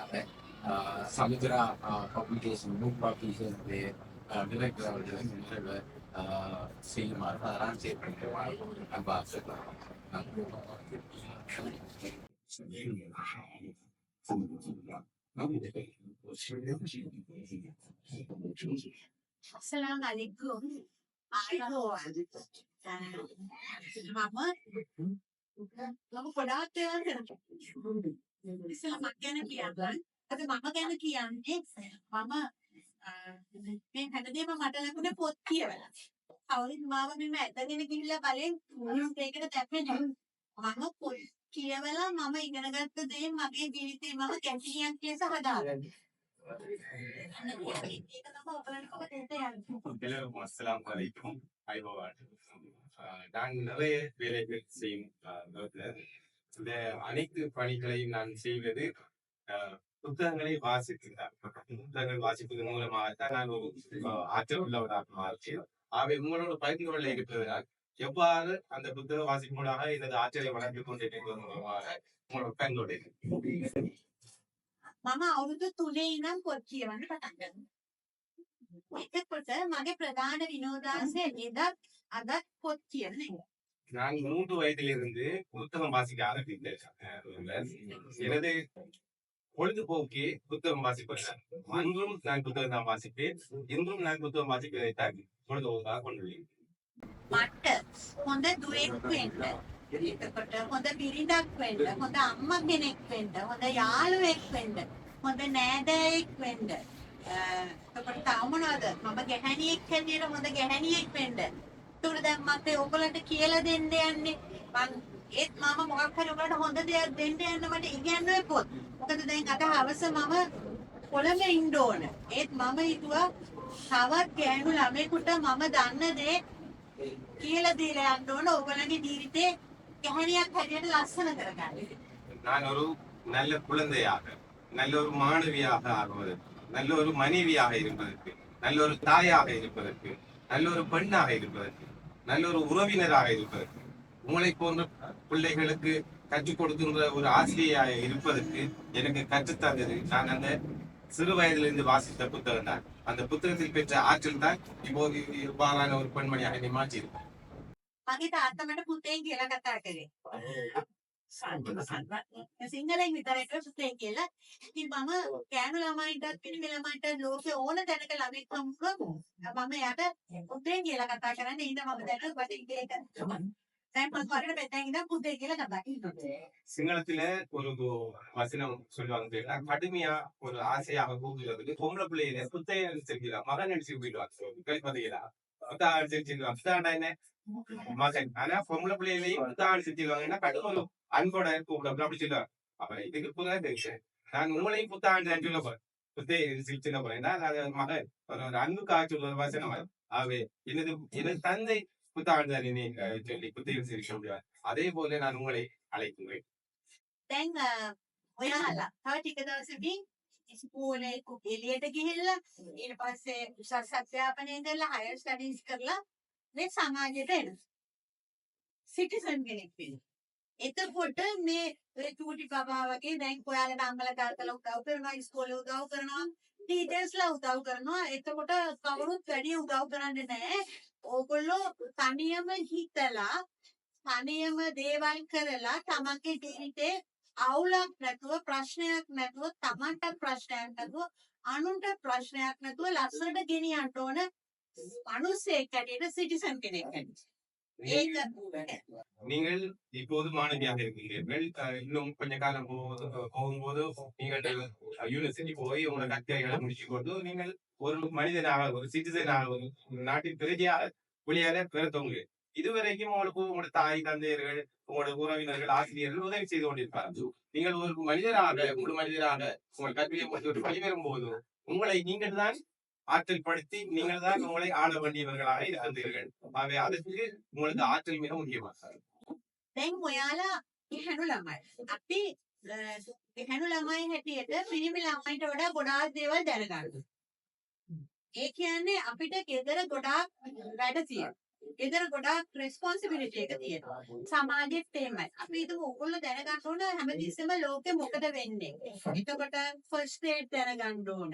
Samudra publication, book publication, director, cinema, ambassador. Assalamualaikum. අයිබෝවන්. මම ගොඩාක් දේවල් කරනවා. ඉස්සෙල්ලා මම ගැන කියන්න. අද මම ගැන කියන්නේ මම මේ හැමදේම මට ලැබුණේ පොත් කියවලා. කවුරුත් මාව මෙන්න ඇදගෙන ගිහිල්ලා බලෙන් මේකට දැම්මේ නැහැ. මම පොත් කියවලා මම ඉගෙනගත්ත දේ මගේ ජීවිතේ මම කැටියක් ලෙස හදාගන්නවා. Assalamualaikum. Ayuban. நான் நிறைய வேலைகள் செய்யும் இந்த அனைத்து பணிகளையும் நான் செய்வது புத்தகங்களை வாசித்துதான். புத்தகங்கள் வாசிப்பதன் மூலமாகத்தான் நான் ஒரு ஆற்றல் உள்ளவராக மாறினேன். அவை உங்களோட பகிர்ந்து கொள்ள இருப்பதனால் எவ்வாறு அந்த புத்தக வாசிப்பு மூலமாக எனது ஆற்றலை வளர்த்துக் கொண்டிருப்பதன் மூலமாக உங்களோட பயன்படுகிறேன். මම අවුරුදු 3 ඉඳන් පොත් කියවන්න පටන් ගත්තා. එතකොට මගේ ප්‍රධාන විනෝදාංශය එදත් අදත් පොත් කියන එක. நான் 3 வயதிலிருந்து புத்தகம் வாசிக்க ஆரம்பித்தேன். எனது பொழுதுபோக்கே புத்தகம் வாசிப்பது. அன்றும் நான் புத்தகம் தான் வாசிப்பேன். இன்றும் நான் புத்தகம் வாசிப்பதைத்தான் பொழுதுபோக்காக கொண்டுள்ளேன். මට හොඳ දුවෙක් වෙන්න, එතකොට හොඳ බිරිඳක් වෙන්න, හොඳ අම්මා කෙනෙක් වෙන්න, හොඳ යාළුවෙක් වෙන්න, හොඳ නෑදෑයෙක් වෙන්න. එතකොට තව මොනවද? මම ගැහණියෙක් හැටියට හොඳ ගැහණියෙක් වෙන්න. ඒකට දැන් මට ඔයගලන්ට කියලා දෙන්න යන්නේ. ඒත් මම මොකක් හරි ඔයගලන්ට හොඳ දෙයක් දෙන්න යන්න මට ඉගෙනුවේ පොත්. මොකද දැන් අද හවස මම කොළඹ ඉන්න ඕන. ඒත් මම හිතුවා තවත් ගෑනු ළමයෙකුට මම දන්න දේ කියලා දීලා යන්න ඕන ඔයගලගේ ජීවිතේ ගැහණියක් හැටියට ලස්සන කරගන්න. நான் ஒரு நல்ல குழந்தையாக, நல்ல ஒரு மாணவியாக ஆகுவதற்கு, நல்ல ஒரு மனைவியாக இருப்பதற்கு, நல்ல ஒரு தாயாக இருப்பதற்கு, நல்ல ஒரு பெண்ணாக இருப்பதற்கு, நல்ல ஒரு உறவினராக இருப்பதற்கு, உங்களை போன்ற பிள்ளைகளுக்கு கற்றுக் கொடுக்கின்ற ஒரு ஆசிரியராக இருப்பதற்கு எனக்கு கற்றுத்தந்தது நான் அந்த சிறு வயதிலிருந்து வாசித்த புத்தகம் தான். அந்த புத்தகத்தில் பெற்ற ஆற்றல் தான் இப்போது இவ்வாறான ஒரு பெண்மணியாக என்னை மாற்றியிருக்கும். මගේ තාත්තා මට පුතේ කියලා කතා කරේ. සිංහලෙන් විතරයි පුතේ කියලා. ඉතින් මම කෑනු ළමයිටත් පිරිමි ළමයිටත් ලෝකේ ඕන තැනක ළමෙක් හම්බුනොත් මම එයාට පුතේ කියලා කතා කරන්නේ. ඊට මම දැනුවත් ඉංග්‍රීසි කරනවා. දැන් මම කරගෙන මෙතන ඉඳන් පුතේ කියලා කතා කරනවා. சிங்களத்துல ஒரு வசனம் சொல்லுவாங்க, கடுமையா ஒரு ஆசையாக கூறுகிறது. பொம்பளை பிள்ளையில புத்தைய அடிச்சிருக்கிறா, மகன் அடிச்சு போயிடுவாங்க. கேள்விப்பட்டீங்களா? புத்தா அடிச்சிருச்சிருவாங்க. புத்தாண்டா என்ன மகன். ஆனா பொம்பளை பிள்ளையிலையும் புத்தா அடிச்சிருவாங்கன்னா கடும் ஒரு அன்போட கூப்பிட அப்படி சொல்லுவாங்க. அப்ப இதுக்கு புத்தகம் தெரியுது. நான் உங்களையும் புத்தாண்டு சொல்ல போறேன். புத்தைய சொல்ல போறேன். அது மகன் ஒரு அன்புக்காக சொல்ற வசனம். ஆகவே எனது தந்தை புத்தாண்டு சொல்லி புத்தையை சிரிக்க முடியாது. அதே போல நான் உங்களை අලෙකුවේ. දැන් ඔයාලා තව ටික දවසකින් ඉස්කෝලේ එළියට ගිහිල්ලා ඊට පස්සේ උසස් අධ්‍යාපනය කරලා හයර් ස්ටඩීස් කරලා මේ සමාජයට එනවා. සිටිසන් කෙනෙක් වෙනවා. එතකොට මේ චූටි බබා වගේ දැන් ඔයාලට අම්මලා තාත්තලා උදව් කරනවා, ඉස්කෝලේ උදව් කරනවා, ටීචර්ස්ලා උදව් කරනවා. එතකොට කවුරුත් වැඩි උදව් කරන්නේ නැහැ. ඕගොල්ලෝ තනියම හිතලා තනියම දේවල් කරලා තමන්ගේ ජීවිතේ අවුලක් නැතුව ප්‍රශ්නයක් නැතුව තමන්ට ප්‍රශ්නයක් නැතුව අනුන්ට ප්‍රශ්නයක් නැතුව ලස්සනට ගෙනියන්න ඕන මිනිස්සෙක් හැටියට සිටිසන් කෙනෙක් හැටියට. ඒක நீங்கள் இப்போது மாணவியாக இருக்கிறீர்கள். இன்னும் கொஞ்ச காலம் போகும்போது நீங்கள் யூனிவர்சிட்டி போய் உங்களோட கற்கைகளை முடிச்சு கொண்டு நீங்கள் ஒரு மனிதனாக, ஒரு சிட்டிசனாக, ஒரு நாட்டின் பிரஜையாக வெளியாக பிறத்தவங்க. இதுவரைக்கும் உங்களுக்கு உங்களோட தாய் தந்தையர்கள், உங்களோட உறவினர்கள், ஆசிரியர்கள் உதவி செய்து கொண்டிருப்பார்கள். நீங்கள் ஒரு மனிதராக, ஒரு மனிதராக உங்கள் கல்வியை வெளிவரும் போது உங்களை நீங்கள் தான் ஆற்றல் படுத்தி நீங்கள் தான் உங்களை ஆள வேண்டியவர்களாக இருந்தீர்கள். ஆகவே அதற்கு உங்களுக்கு ஆற்றல் மிக முக்கியமாக. දැන් ඔයාලා ගැහැණු ළමයි. අපි ගැහැණු ළමයි හැටියට පිරිමි ළමයිට වඩා ගොඩාක් දේවල් දැනගන්නවා. ඒ කියන්නේ අපිට ගෙදර ගොඩාක් වැඩ තියෙනවා. ගෙදර ගොඩාක් රෙස්පොන්සිබිලිටි එක තියෙනවා. සමාජෙත් එහෙමයි. අපි හිතමු ඕගොල්ලෝ දැනගන්න ඕන හැමතිස්සෙම ලෝකෙ මොකද වෙන්නේ. එතකොට ෆස්ට් ඒඩ් දැනගන්න ඕන.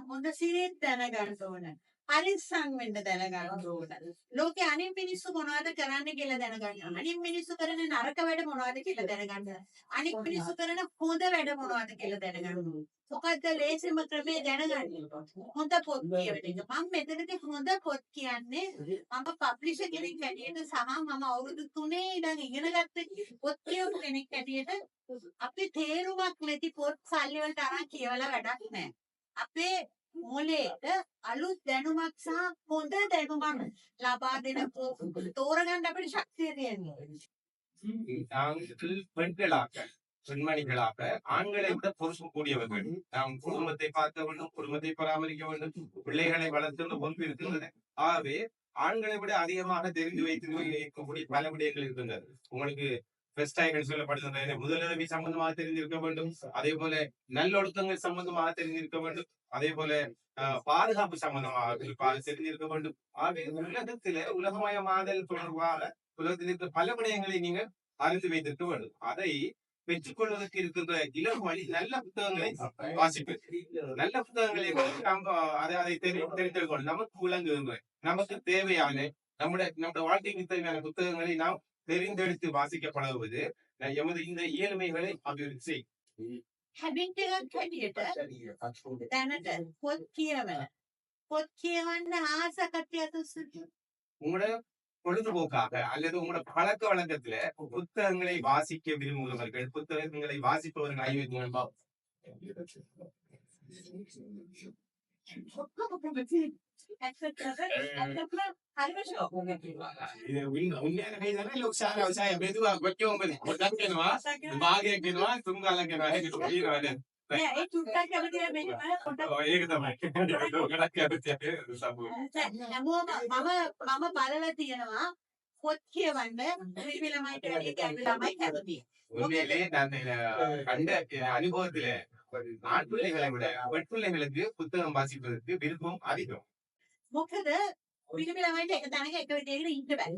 හොඳ සිරිත් දැනගන්න ඕන. පරිස්සම් වෙන්න දැනගන්න ඕන. ලෝකේ අනිත් මිනිස්සු මොනවද කරන්නේ කියලා දැනගන්න ඕන. අනිත් මිනිස්සු කරන නරක වැඩ මොනවද කියලා දැනගන්න ඕන. අනිත් මිනිස්සු කරන හොඳ වැඩ මොනවද කියලා දැනගන්න ඕන. මොකද්ද ලේසිම ක්‍රමය දැනගන්න. හොඳ පොත් කියවන එක. මම මෙතනදී හොඳ පොත් කියන්නේ මම පබ්ලිෂර් කෙනෙක් හැටියට සහ මම අවුරුදු 3 ඉඳන් ඉගෙන ගත්ත පොත් කියවපු කෙනෙක් හැටියට අපි තේරුමක් නැති පොත් සල්ලි වලට අරන් කියවලා වැඩක් නැහැ. අපේ මොලේට අලුත් දැනුමක් සහ හොඳ දැනුමක් ලබා දෙන තෝරගන්න අපිට ශක්තිය තියෙනවා. நாங்கள் பெண்களாக பெண்மணிகளாக ஆண்களை விட பொறுப்பு கூடியவர்கள். நாம் குடும்பத்தை பார்க்க வேண்டும், குடும்பத்தை பராமரிக்க வேண்டும், பிள்ளைகளை வளர்த்து பொறுப்பு இருக்கின்றது. ஆகவே ஆண்களை விட அதிகமாக தெரிந்து வைத்து இருக்கக்கூடிய பல விடயங்கள் இருக்கின்றது. உங்களுக்கு பெஸ்டாய்கள் சொல்லப்படுகின்றன. முதலுதவி சம்பந்தமாக தெரிந்திருக்க வேண்டும். அதே போல நல்லொழுக்கங்கள் சம்பந்தமாக தெரிந்திருக்க வேண்டும். அதே போல பாதுகாப்பு சம்பந்தமாக தெரிந்திருக்க வேண்டும். ஆகவே உலகத்திலே உலகமயமாதல் தொடர்பாக உலகத்தில் இருக்கிற பல விடயங்களை நீங்கள் அறிந்து வைத்திருக்க வேண்டும். அதை பெற்றுக் கொள்வதற்கு இருக்கின்ற இலகு வழி நல்ல புத்தகங்களை வாசிப்பது. நல்ல புத்தகங்களை அதை தெரிந்து நமக்கு விளங்குகின்ற நமக்கு தேவையான நம்முடைய வாழ்க்கைக்கு தேவையான புத்தகங்களை நாம் தெரிந்தெடுத்து வாசிக்க பழகுவது எமது இந்த இயலுமைகளை அபிவிருத்தி செய்யும். හැබිට් එකක් හැටියට දැනට පොත් කියවන. පොත් කියවන්න ආස කටයුතු உங்களோட பொழுதுபோக்காக அல்லது உங்களோட பழக்க வழக்கத்துல புத்தகங்களை வாசிக்க விரும்புகிறவர்கள், புத்தகங்களை வாசிப்பவர்கள் ஆய்வு ඒ චුට්ටක් කැමතියි මෙන්න පොඩ්ඩක් ඒක තමයි ගොඩක් කැමති මම බලලා තියෙනවා පොත් කියවන්න ලිපි ළමයිට වැඩි ගැඹුරු ළමයි කැමතියි. உண்மையிலே நான் கண்ட அனுபவத்துல ஆண் பிள்ளைகளை விட பெண் பிள்ளைகளுக்கு புத்தகம் வாசிப்பதற்கு விருப்பம் அதிகம். මොකද ලිපි ළමයිට එක තැනක එක විදිහකට ඉන්න බෑ.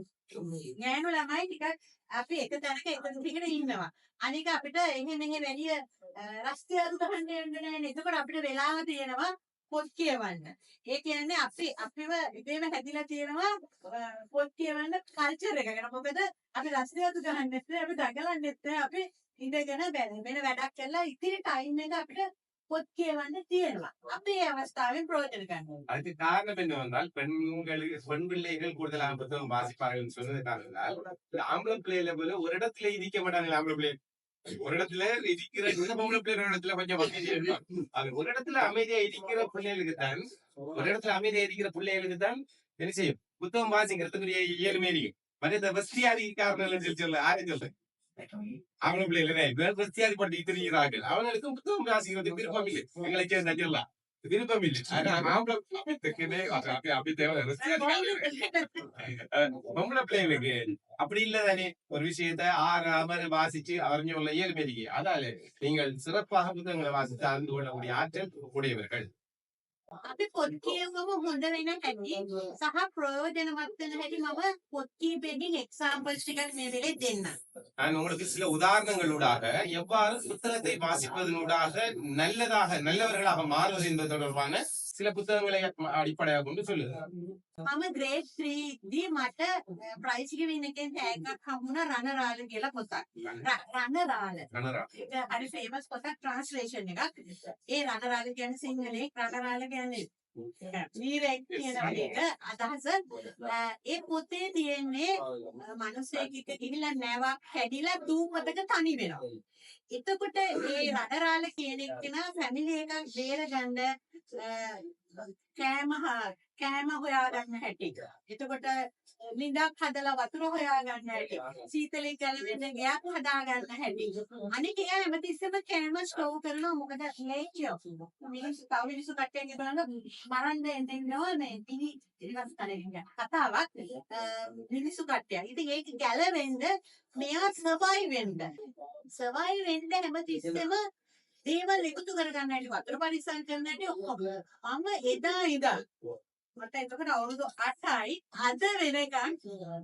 ගෑනු ළමයි ටිකක් අපි එක තැනක එක විදිහකට ඉන්නවා. අනික අපිට එහෙ මෙහෙ වැඩි රස්තියාදු ගන්න යන්න නැහැ. එතකොට අපිට වෙලාව තියෙනවා පොත් කියවන්න. ඒ කියන්නේ අපිව ඉබේම හැදිලා තියෙනවා පොත් කියවන්න කල්චර් එකකට. මොකද අපි රස්තියාදු ගන්නෙත් නැහැ, අපි දඟලන්නෙත් නැහැ, අපි ඉඳගෙන වෙන වැඩක් කරලා ඉතිරි ටයිම් එක අපිට පොත් කියවන්න තියෙනවා. අපි මේ අවස්ථාවෙන් ප්‍රයෝජන ගන්න ඕනේ. அதுக்கு காரணம் என்னவென்றால் பெண் பிள்ளைகள் கூடுதலாக புத்தகம் வாசிப்பார்கள் சொன்னது காரணத்தால் ஆம்பளை பிள்ளைகளை போல ஒரு இடத்துல இடிக்க மாட்டாங்க. ஆம்பளை பிள்ளை ஒரு இடத்துல இருக்கிற பொம்பளை பிள்ளைகள் இடத்துல கொஞ்சம் அமைதியா இருக்கும். அது ஒரு இடத்துல அமைதியா இருக்கிற பிள்ளைகளுக்கு தான் என்ன செய்யும் புத்தகம் வாசிக்கிறதுக்குரிய இயலுமே இருக்கு. மற்ற இந்த வசதியாதி காரணம் சொல்ல ஆரஞ்சு சொல்றேன். ஆம்பளை பிள்ளைகள் வசதியாதி பட்டு திரிகிறார்கள். அவர்களுக்கும் புத்தகம் வாசிக்கிறது விருப்பம் இல்லை. எங்களை சேர்ந்த விருப்பம் இல்லை. பொம்பளை பிள்ளைகளுக்கு அப்படி இல்லதானே ஒரு விஷயத்த ஆறாம வாசிச்சு அறிஞ்சுள்ள இயல்பு இருக்கு. அதால நீங்கள் சிறப்பாக புத்தகங்களை வாசித்து அறிந்து கொள்ளக்கூடிய ஆற்றல் உடையவர்கள். අපි පොත් කියවම හොඳ වෙන හැටි සහ ප්‍රයෝජනවත් වෙන හැටි මම පොත් කීපයකින් එක්සැම්පල්ස් ටිකක් මේ වෙලේ දෙන්නම්. நான் உங்களுக்கு சில உதாரணங்களூடாக எவ்வாறு புத்தகத்தை வாசிப்பதனூடாக நல்லவர்களாக மாறுவது என்பது தொடர்பான சில புத்தகங்களை அடிப்படையாக கொண்டு சொல்லுது. මම ග්‍රේඩ් 3 දී මට ප්‍රයිස් එක වින්න එකෙන් ටැග්ගක් හම්බුණා රණරාල කියලා පොතක්. රණරාල. හරි ෆේමස් පොතක් ට්‍රාන්ස්ලේෂන් එකක්. ඒ රණරාල කියන්නේ සිංහලේ රණරාල කියන්නේ වීරයෙක් කියන එක අදහස. ඒ පොතේ තියෙන්නේ මිනිස්සෙක් එක්ක ගිහිල්ලා නැවක් හැදිලා දූපතක තනි වෙනවා. එතකොට මේ රණරාල කියන එක්කෙනා ෆැමිලි එකක් බේරගන්න කෑම හොයාගන්න හැටි. එතකොට ලිඳක් හදලා වතුර හොයාගන්න හැටි. සීතලෙන් ගැලවෙන්න ගෑක් හදාගන්න හැටි. අනික එයා හැමතිස්සෙම කෑම ස්ටෝව් කරනවා. මොකද ලේචියෝ. මිනිස්සු කට්ටියන් බලන්න මරන්න දෙන්නවා මේ පිළි කතාවක් මිනිස්සු කට්ටිය. ඉතින් ඒක ගැලවෙන්න මෙයා සර්වයිව් වෙන්න හැමතිස්සෙම දේවල් එකතු කරගන්න හැටි වතුර පරිස්සම් කරන්න හැටි ඔක්කොම. මම එදා ඉඳන් මට එතකොට අවුරුදු 8යි. අද වෙනකන්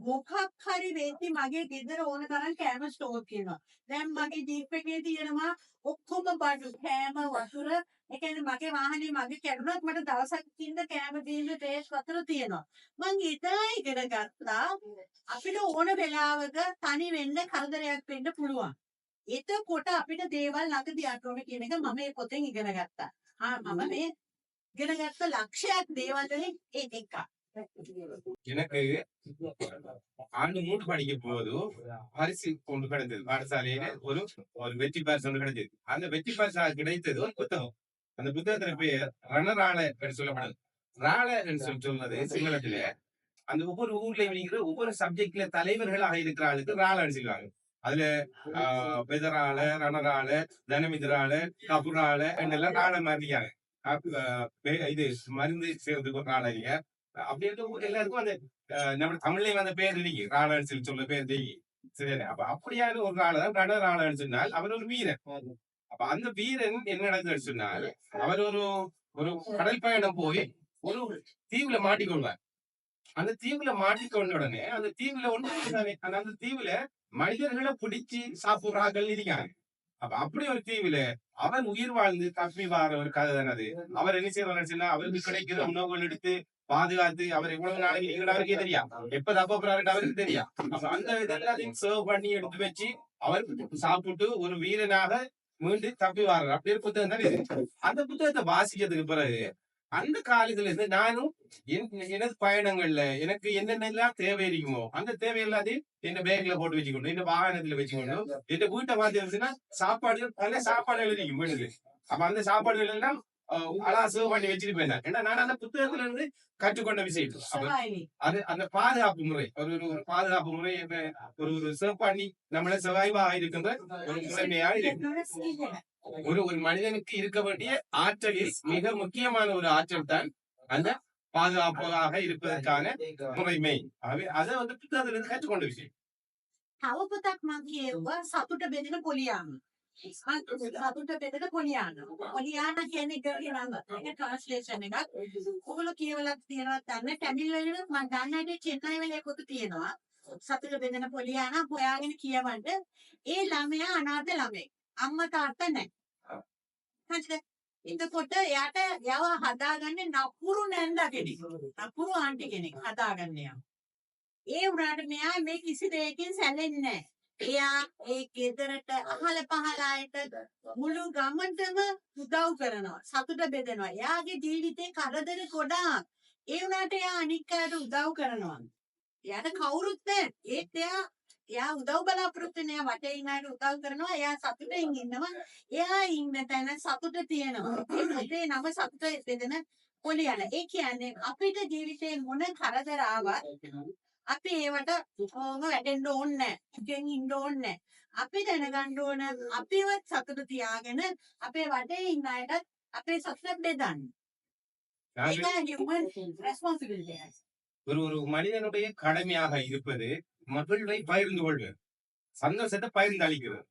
මොකක් හරි වෙද්දි මගේ ගෙදර ඕන තරම් කෑම ස්ටෝර් තියෙනවා. දැන් මගේ ජීප් එකේ තියෙනවා ඔක්කොම බඩු කෑම වතුර. ඒ කියන්නේ මගේ වාහනේ මගේ කැඩුනත් මට දවසක් ඉන්න කෑම බීම තේස් වතුර තියෙනවා. මං ඉතලා ඉගෙන ගත්තා අපිට ඕන වෙලාවක තනි වෙන්න කරදරයක් වෙන්න පුළුවන්. එතකොට අපිට දේවල් ළඟ තියන්න ඕනේ කියන එක මම මේ පොතෙන් ඉගෙන ගත්තා. මම මේ ඉගෙන ගත්ත ලක්ෂයක් දේවල් වලින් එකක්. எனக்கு ஆண்டு 3 படிக்கும் போது பரிசு ஒன்று கிடைத்தது. பாடசாலையில ஒரு ஒரு வெற்றி பரிசு ஒன்று கிடைத்தது. அந்த வெற்றி பரிசு கிடைத்தது ஒரு புத்தகம். அந்த புத்தகத்துல பேர் ரணராள என்று சொல்லப்படுது. ராள என்று சொல்றது சிங்களத்திலே அந்த ஒவ்வொரு ஊர்லயும் இருக்கிற ஒவ்வொரு சப்ஜெக்ட்ல தலைவர்களாக இருக்கிற ஆளுக்கு ராளன்னு சொல்லுவாங்க. அதுல பெதராள, ரணராள, தனமிதராள, கபுராள என்றெல்லாம் ராள மாறியாங்க. இது மருந்து செய்யறதுக்கு ஒரு ராள இல்லையா அப்படி இருக்க எல்லாருக்கும் அந்த நம்ம தமிழ்லயும் அந்த பேர் இல்லைங்க ராளன்னு சொல்லி சொல்ல பேர் தெரியும் சரி அப்ப அப்படியான ஒரு ராளதான் ரணராளன்னு சொன்னால் அவர் ஒரு வீரன் அப்ப அந்த வீரன் என்ன நடக்குதுன்னு சொன்னால் அவர் ஒரு ஒரு கடல் பயணம் போய் ஒரு தீவுல மாட்டிக்கொள்வார் அந்த தீவுல மாட்டிக்கொண்ட உடனே அந்த தீவுல ஒண்ணு அந்த தீவுல மனிதர்களை பிடிச்சு சாப்பிடுறார்கள் இருக்காங்க அப்ப அப்படி ஒரு தீவுல அவன் உயிர் வாழ்ந்து தப்பி வார ஒரு கதை தானே அது அவர் என்ன செய்யறாருன்னா அவருக்கு கிடைக்கிற உணவுகள் எடுத்து பாதுகாத்து அவர் எவ்வளவு நாளைக்கு அவருக்கே தெரியும் எப்ப தப்ப போறாரு அவருக்கு தெரியும் அப்ப அந்த இதெல்லாத்தையும் சர்வ் பண்ணி எடுத்து வச்சு அவர் சாப்பிட்டு ஒரு வீரனாக மீண்டும் தப்பி வாடுறார் அப்படி ஒரு புத்தகம் தானே இது அந்த புத்தகத்தை வாசிக்கிறதுக்கு பிறகு அந்த காலத்துல இருந்து நானும் எனது பயணங்கள்ல எனக்கு என்னென்னலாம் தேவை இருக்குமோ அந்த தேவை எல்லாத்தையும் என் பேக்ல போட்டு வச்சுக்கணும் என் வாகனத்துல வச்சுக்கணும் என் வீட்டை மாத்தி வந்துச்சுன்னா சாப்பாடு பல சாப்பாடுகள் இருக்கும் வீடுல அப்ப அந்த சாப்பாடுகள் எல்லாம் அலாசம் பண்ணி வச்சுட்டு போயிருந்தேன் ஏன்னா நான் அந்த புத்தகத்துல இருந்து கற்றுக்கொண்ட விஷயம் அது அந்த பாதுகாப்பு முறை ஒரு பாதுகாப்பு முறை ஒரு சிறப்பாணி நம்மள சர்வைவாக இருக்கின்ற ஒரு முறைமையா இருக்கு ஒரு மனிதனுக்கு இருக்க வேண்டிய ஆற்றலில் மிக முக்கியமான ஒரு ஆற்றல் தான் அந்த பாதுகாப்பாக இருப்பதற்கான முறைமை அதை வந்து புத்தகத்துல இருந்து கற்றுக்கொண்ட விஷயம் තව පොතක් මම කියුවා සතුට බෙදෙන පොලියාන. සතුට බෙදෙන පොලියාන. පොලියාන කියන්නේ කියනවා. ඒක ට්‍රාන්ස්ලේෂන් එකක්. ඔයගොල්ලෝ කියවලා තියෙනවා දන්න ටැමිල් වලින් මම දන්නයිද චෙන්නයි වල පොත තියෙනවා. සතුට බෙදෙන පොලියාන හොයාගෙන කියවන්න. ඒ ළමයා අනාථ ළමෙක්. අම්මා තාත්තා නැහැ. හරිද? එතකොට එයාට යව හදාගන්නේ නපුරු නැන්දා කෙනෙක්. නපුරු ආන්ටි කෙනෙක් හදාගන්න යා. ඒ උනාට මෙයා මේ කිසි දෙයකින් සැලෙන්නේ නැහැ. එයා ඒ ගෙදරට අහල පහල අයට මුළු ගමන්ටම උදව් කරනවා. සතුට බෙදෙනවා. එයාගේ ජීවිතේ කරදර ගොඩාක්. ඒ උනාට එයා අනික් අයට උදව් කරනවා. එයාට කවුරුත් නැහැ. ඒත් එයා උදව් බලාපොරොත්තු වෙන එයා වටේ ඉන්න අයට උදව් කරනවා. එයා සතුටින් ඉන්නවා. එයා ඉන්න තැන සතුට තියෙනවා. ඒ පොතේ නම සතුට බෙදෙන පොලියන. ඒ කියන්නේ අපිට ජීවිතේ මොන කරදර ආවත් අපි ඒවට කොහොම වැටෙන්න ඕනේ නැහැ. ඉතින් ඉන්න ඕනේ නැහැ. අපි දැනගන්න ඕන අපිවත් සතුට තියාගෙන අපේ වටේ ඉන්න අයට අපේ සතුට බෙදන්න. ඒක human responsibility. ஒரு மனிதனுடைய கடமையாக இருப்பது மகிழ்வை பகிர்ந்து கொள்வது சந்தோஷத்தை பகிர்ந்து அளிக்கிறது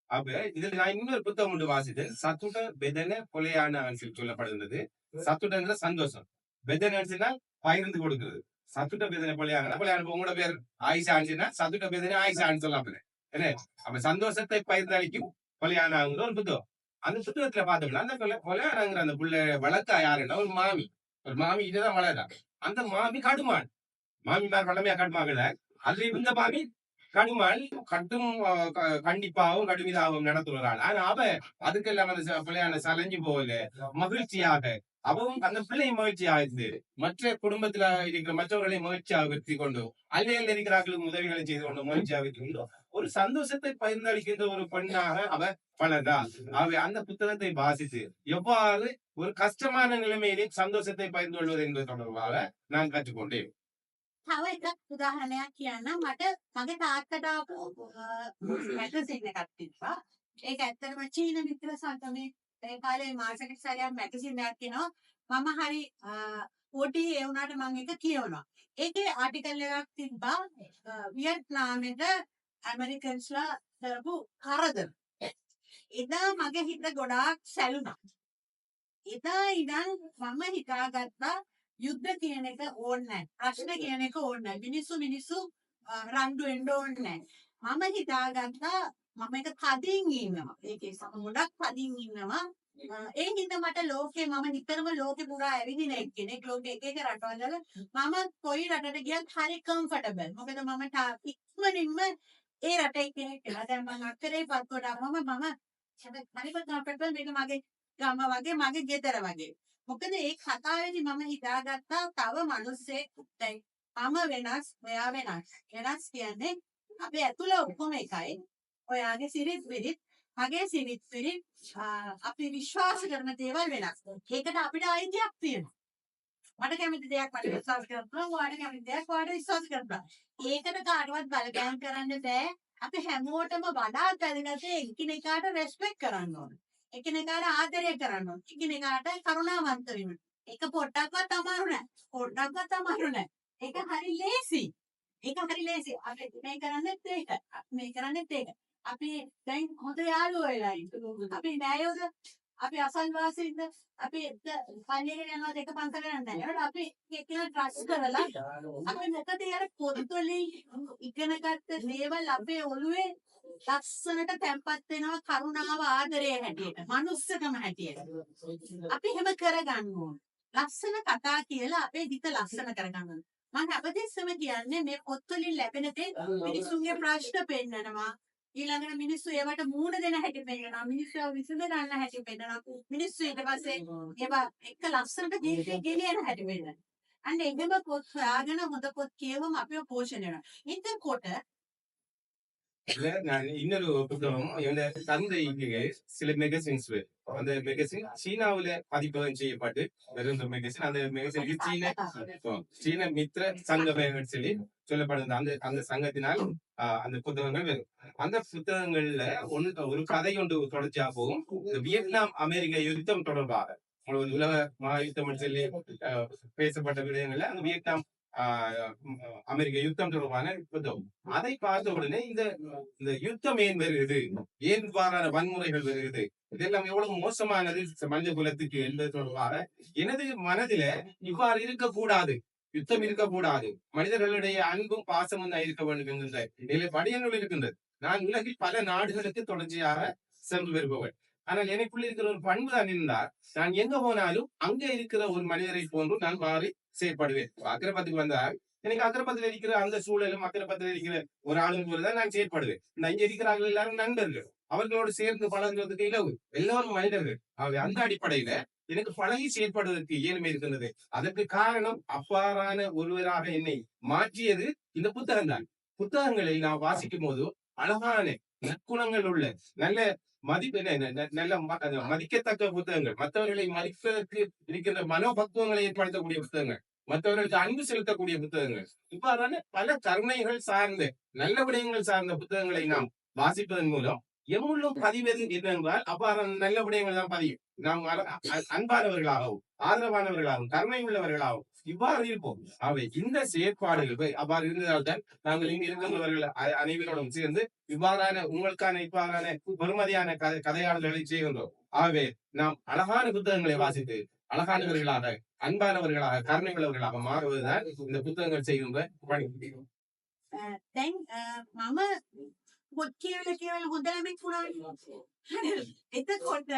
அப்ப இதுல நான் இன்னொரு புத்தகம் ஒன்று வாசித்தேன் சத்துட பெதன கொலையான சொல்லப்படுகிறது சத்துடங்கிற சந்தோஷம் பெதனா பகிர்ந்து கொடுக்கிறது சத்துட்ட பேதனை கொலையான உங்களோட பேர் ஆயிஷான்னுச்சுன்னா சத்துட்ட பேதனை ஆயிஷான்னு சொல்லலாம் என்ன அப்ப சந்தோஷத்தை பகிர்ந்து அளிக்கும் கொலையானாங்கிற ஒரு புத்தகம் அந்த புத்தகத்துல பார்த்தோம்னா அந்த கொலையானாங்கிற அந்த புள்ள வளர்த்தா யாருன்னா ஒரு மாமி இதுதான் வளர்றாங்க அந்த மாமி கடுமான் மாமிமார் வளமையா கடுமாங்கல அதுல இந்த மாமி கடுமான் கண்டிப்பாகவும் கடுமிதாகவும் நடத்துகிறாள் ஆனா அவ அதுக்கெல்லாம் அந்த பிள்ளையான சலைஞ்சு போகல மகிழ்ச்சியாக அவவும் அந்த பிள்ளை மகிழ்ச்சியாக இருந்து மற்ற குடும்பத்துல இருக்கிற மற்றவர்களை மகிழ்ச்சியாக வெற்றி கொண்டு அல்லையில் இருக்கிறார்களுக்கு உதவிகளை செய்து கொண்டு மகிழ்ச்சியாக வெற்றி கொண்டு ஒரு சந்தோஷத்தை பகிர்ந்தளிக்கின்ற ஒரு பெண்ணாக அவ வளர்ந்தாள் அவை அந்த புத்தகத்தை வாசித்து எவ்வாறு ஒரு கஷ்டமான நிலைமையிலே சந்தோஷத்தை பகிர்ந்து கொள்வது என்பது தொடர்பாக நான் கற்றுக்கொண்டேன் තව එකක් උදාහරණයක් කියන්න මට මගේ තාත්තට මැගසින් එකක් තිබ්බා. ඒක ඇත්තටම චීන මිත්‍ර සංගමේ ඒ කාලේ මාසෙකට සැරයක් මැගසින් එකක් කියනවා. මම හරි පොඩි ඒ වුණාට මම ඒක කියවනවා. ඒකේ ආටිකල් එකක් තිබ්බා වියට්නාමෙට ඇමරිකන්ස්ලා කරපු කරදර. එදා මගේ හිත ගොඩාක් සැලුණා. එදා ඉඳන් මම හිතාගත්තා යුද්ධ කියන එක ඕනේ නැහැ. ප්‍රශ්න කියන එක ඕනේ නැහැ. මිනිස්සු රණ්ඩු වෙන්න ඕනේ නැහැ. මම හිතාගත්තා මම එක තදින් ඉන්නවා. ඒකේ ගොඩක් තදින් ඉන්නවා. ඒ හින්දා මට ලෝකේ මම නිතරම ලෝකේ පුරා ඇවිදින එක්කෙනෙක්. ලෝකේ එක එක රටවල මම කොයි රටට ගියත් හරි කම්ෆර්ටබල්. මොකද මම ඉක්මනින්ම ඒ රටේ කෙනෙක් වෙලා. දැන් මම අක්කරේ පත්කොටාම මම හරි කම්ෆර්ටබල්. මේක මගේ ගම වගේ මගේ ගෙදර වගේ. මොකද ඒ කතාවේදී මම හිතාගත්තා තව මිනිස්සෙක් දැන් මම වෙනස් ඔයා වෙනස්. වෙනස් කියන්නේ අපේ ඇතුළ ඔක්කොම එකයි. ඔයාගේ සිරිත් විරිත් මගේ සිරිත් විරිත් අපි විශ්වාස කරන දේවල් වෙනස්. ඒකට අපිට අයිතියක් තියෙනවා. මට කැමති දෙයක් මට විශ්වාස කරනවා. ඔයාට කැමති දෙයක් ඔයාට විශ්වාස කරනවා. ඒකට කාටවත් බලපෑම් කරන්න බෑ. අපි හැමෝටම වඩා වැදගත් එකිනෙකාට රෙස්පෙක්ට් කරන්න ඕනේ. එකිනෙකාට ආදරය කරන්න ඕනේ. එකිනෙකාට කරුණාවන්ත වෙන්න. ඒක පොඩ්ඩක්වත් අමාරු නෑ. පොඩ්ඩක්වත් අමාරු නෑ. ඒක හරි ලේසි. ඒක හරි ලේසි. අපි මේ කරන්නේත් ඒක. මේ කරන්නේත් ඒක. අපි දැන් හොඳ යාළුවෝ වෙලා ඉන්නවා. අපි නෑයෝද? අපි අසල්වාසීන්ද? අපි පල්ලියට යනවා දෙක පන්සල යනවා. ඒකට අපි එක්කෙනා ට්‍රස්ට් කරලා අපි මොකද යාර පොත්වලින් ඉගෙනගත්ත දේවල් අපේ ඔළුවේ ලස්සනට තැම්පත් වෙනවා කරුණාව ආදරය හැටියට. මනුස්සකම හැටියට. අපි හැම කරගන්න ඕන. ලස්සන කතා කියලා අපේ හිත ලස්සන කරගන්න ඕන. මම අපදෙස්සම කියන්නේ මේ පොත්වලින් ලැබෙන දේ මිනිසුන්ගේ ප්‍රශ්න පෙන්නනවා. ඊළඟට මිනිස්සු ඒවට මූණ දෙන හැටි පෙන්නනවා. මිනිස්සු විසඳ ගන්න හැටි පෙන්නනවා. මිනිස්සු ඊට පස්සේ ඒවා එක්ක ලස්සනට ජීවිතේ ගෙනියන හැටි පෙන්නනවා. අන්න එහෙම පොත් හොයාගෙන හොඳ පොත් කියවම අපිව පෝෂණය වෙනවා. එතකොට இதுல நான் இன்னொரு புத்தகம் என்னோட தந்தைக்கு சில மெகசின்ஸ் அந்த மெகசின் சீனாவுல பதிப்பகம் செய்யப்பட்டு வருகின்ற மெகசின் அந்த மெகசினுக்கு சீன மித்திர சங்கம் சொல்லி சொல்லப்படுது அந்த சங்கத்தினால் அந்த புத்தகங்கள் வரும் அந்த புத்தகங்கள்ல ஒரு கதை ஒன்று தொடர்ச்சியா போகும் வியட்நாம் அமெரிக்க யுத்தம் தொடர்பாக உலக மகாயுத்தம் சொல்லி பேசப்பட்ட விடயங்கள்ல அந்த வியட்நாம் அமெரிக்க யுத்தம் தொடர்பான புத்தகம் அதை பார்த்த உடனே இந்த யுத்தம் ஏன் வருகிறது ஏன் இவ்வாறான வன்முறைகள் வருகிறது இதெல்லாம் எவ்வளவு மோசமானது மனித குலத்துக்கு என்பது தொடர்பாக எனது மனதில இவ்வாறு இருக்கக்கூடாது யுத்தம் இருக்கக்கூடாது மனிதர்களுடைய அன்பும் பாசமும் தான் இருக்க வேண்டும் என்கின்ற நிலை படியங்கள் இருக்கின்றது நான் உலகில் பல நாடுகளுக்கு தொடர்ச்சியாக சென்று வருபவன் ஆனால் எனக்குள்ள இருக்கிற ஒரு பண்பு தான் இருந்தால் நான் எங்க போனாலும் அங்க இருக்கிற ஒரு மனிதரை போன்று நான் மாறி செயற்படுவேன் அக்கிரபத்துக்கு வந்தால் எனக்கு அக்கிரபத்தில் இருக்கிற அந்த சூழலும் அக்கிரபத்தில் இருக்கிற ஒரு ஆளும் போலதான் நான் செயற்படுவேன் இங்க இருக்கிறார்கள் எல்லாரும் நண்பர்கள் அவர்களோடு சேர்ந்து பழகுறதுக்கு இலவு எல்லாரும் மனிதர்கள் அந்த அடிப்படையில எனக்கு பழகி செயற்படுவதற்கு இயலுமை இருக்கின்றது அதற்கு காரணம் அவ்வாறான ஒருவராக என்னை மாற்றியது இந்த புத்தகம் தான் புத்தகங்களை நான் வாசிக்கும் போது அழகான நற்குணங்கள் உள்ள நல்ல நல்ல மதிக்கத்தக்க புத்தகங்கள் மற்றவர்களை மதிப்பதற்கு இருக்கின்ற மனோபக்குவங்களை ஏற்படுத்தக்கூடிய புத்தகங்கள் மற்றவர்களுக்கு அன்பு செலுத்தக்கூடிய புத்தகங்கள் இவ்வாறான பல கருணைகள் சார்ந்த நல்ல விடயங்கள் சார்ந்த புத்தகங்களை நாம் வாசிப்பதன் மூலம் எம்முள்ளும் பதிவது என்னென்றால் அவ்வாறான நல்ல விடயங்கள் தான் பதியும் நாம் அன்பானவர்களாகவும் ஆதரவானவர்களாகவும் கருணை உள்ளவர்களாகவும் இவ்வாறு இருப்போம் அவை இந்த செயற்பாடுகள் அவ்வாறு இருந்ததால்தான் நாங்கள் இங்கு இருக்கின்றவர்கள் அனைவரோடும் சேர்ந்து இவ்வாறான உங்களுக்கான இவ்வாறான பெருமதியான கதையாளர்களை செய்கின்றோம் ஆகவே நாம் அழகான புத்தகங்களை வாசித்து அழகானவர்களாக அன்பானவர்களாக கருணை உள்ளவர்களாக மாறுவதுதான் இந்த புத்தகங்கள் செய்கின்ற பணி. පොත් කියවලා හොඳ ළමෙක් වුණා. එතකොට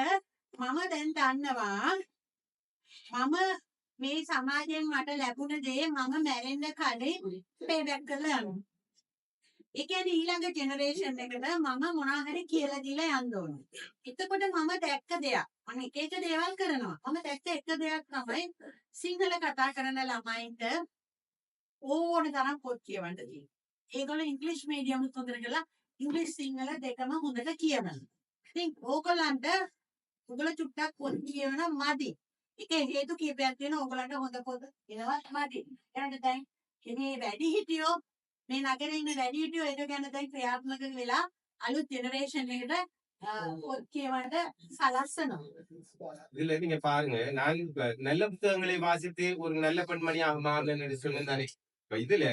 මම දැන් දන්නවා මම මේ සමාජයෙන් මට ලැබුණ දේ මම මැරෙන්න කලින් පේබැක් කරලා යනවා. ඒ කියන්නේ ඊළඟ ජෙනරේෂන් එකට මම මොනවා හරි කියලා දීලා යන්න ඕනේ. එතකොට මම දැක්ක දෙයක් මම එක එක දේවල් කරනවා. මම දැක්ක එක දෙයක් තමයි සිංහල කතා කරන ළමයින්ට ඕන තරම් පොත් කියවන්න තියෙනවා. ඒගොල්ලෝ ඉංග්‍රීසි මීඩියම් උත් හොඳට කරලා ඉංග්‍රීසි සිංහල දෙකම හොඳට කියනවා. ඉතින් ඕගොල්ලන්ට ඔයගොල්ලෝ චුට්ටක් පොත් කියවන මදි. ඒකේ හේතු කීපයක් තියෙනවා. ඔයගොල්ලන්ට හොඳ පොත් එනවත් මදි. එහෙනම් දැන් මේ වැඩි හිටියෝ මේ නගරේ ඉන්න වැඩි හිටියෝ ඒක ගැන දැන් ක්‍රියාත්මක වෙලා අලුත් ජෙනරේෂන් එකට පොත් කියවන්න සලස්සනවා. இதுல நீங்க பாருங்க நான் நல்ல புத்தகங்களை வாசித்து ஒரு நல்ல பெண்மணியாக மாறினேன்னு சொன்னேன். இதுல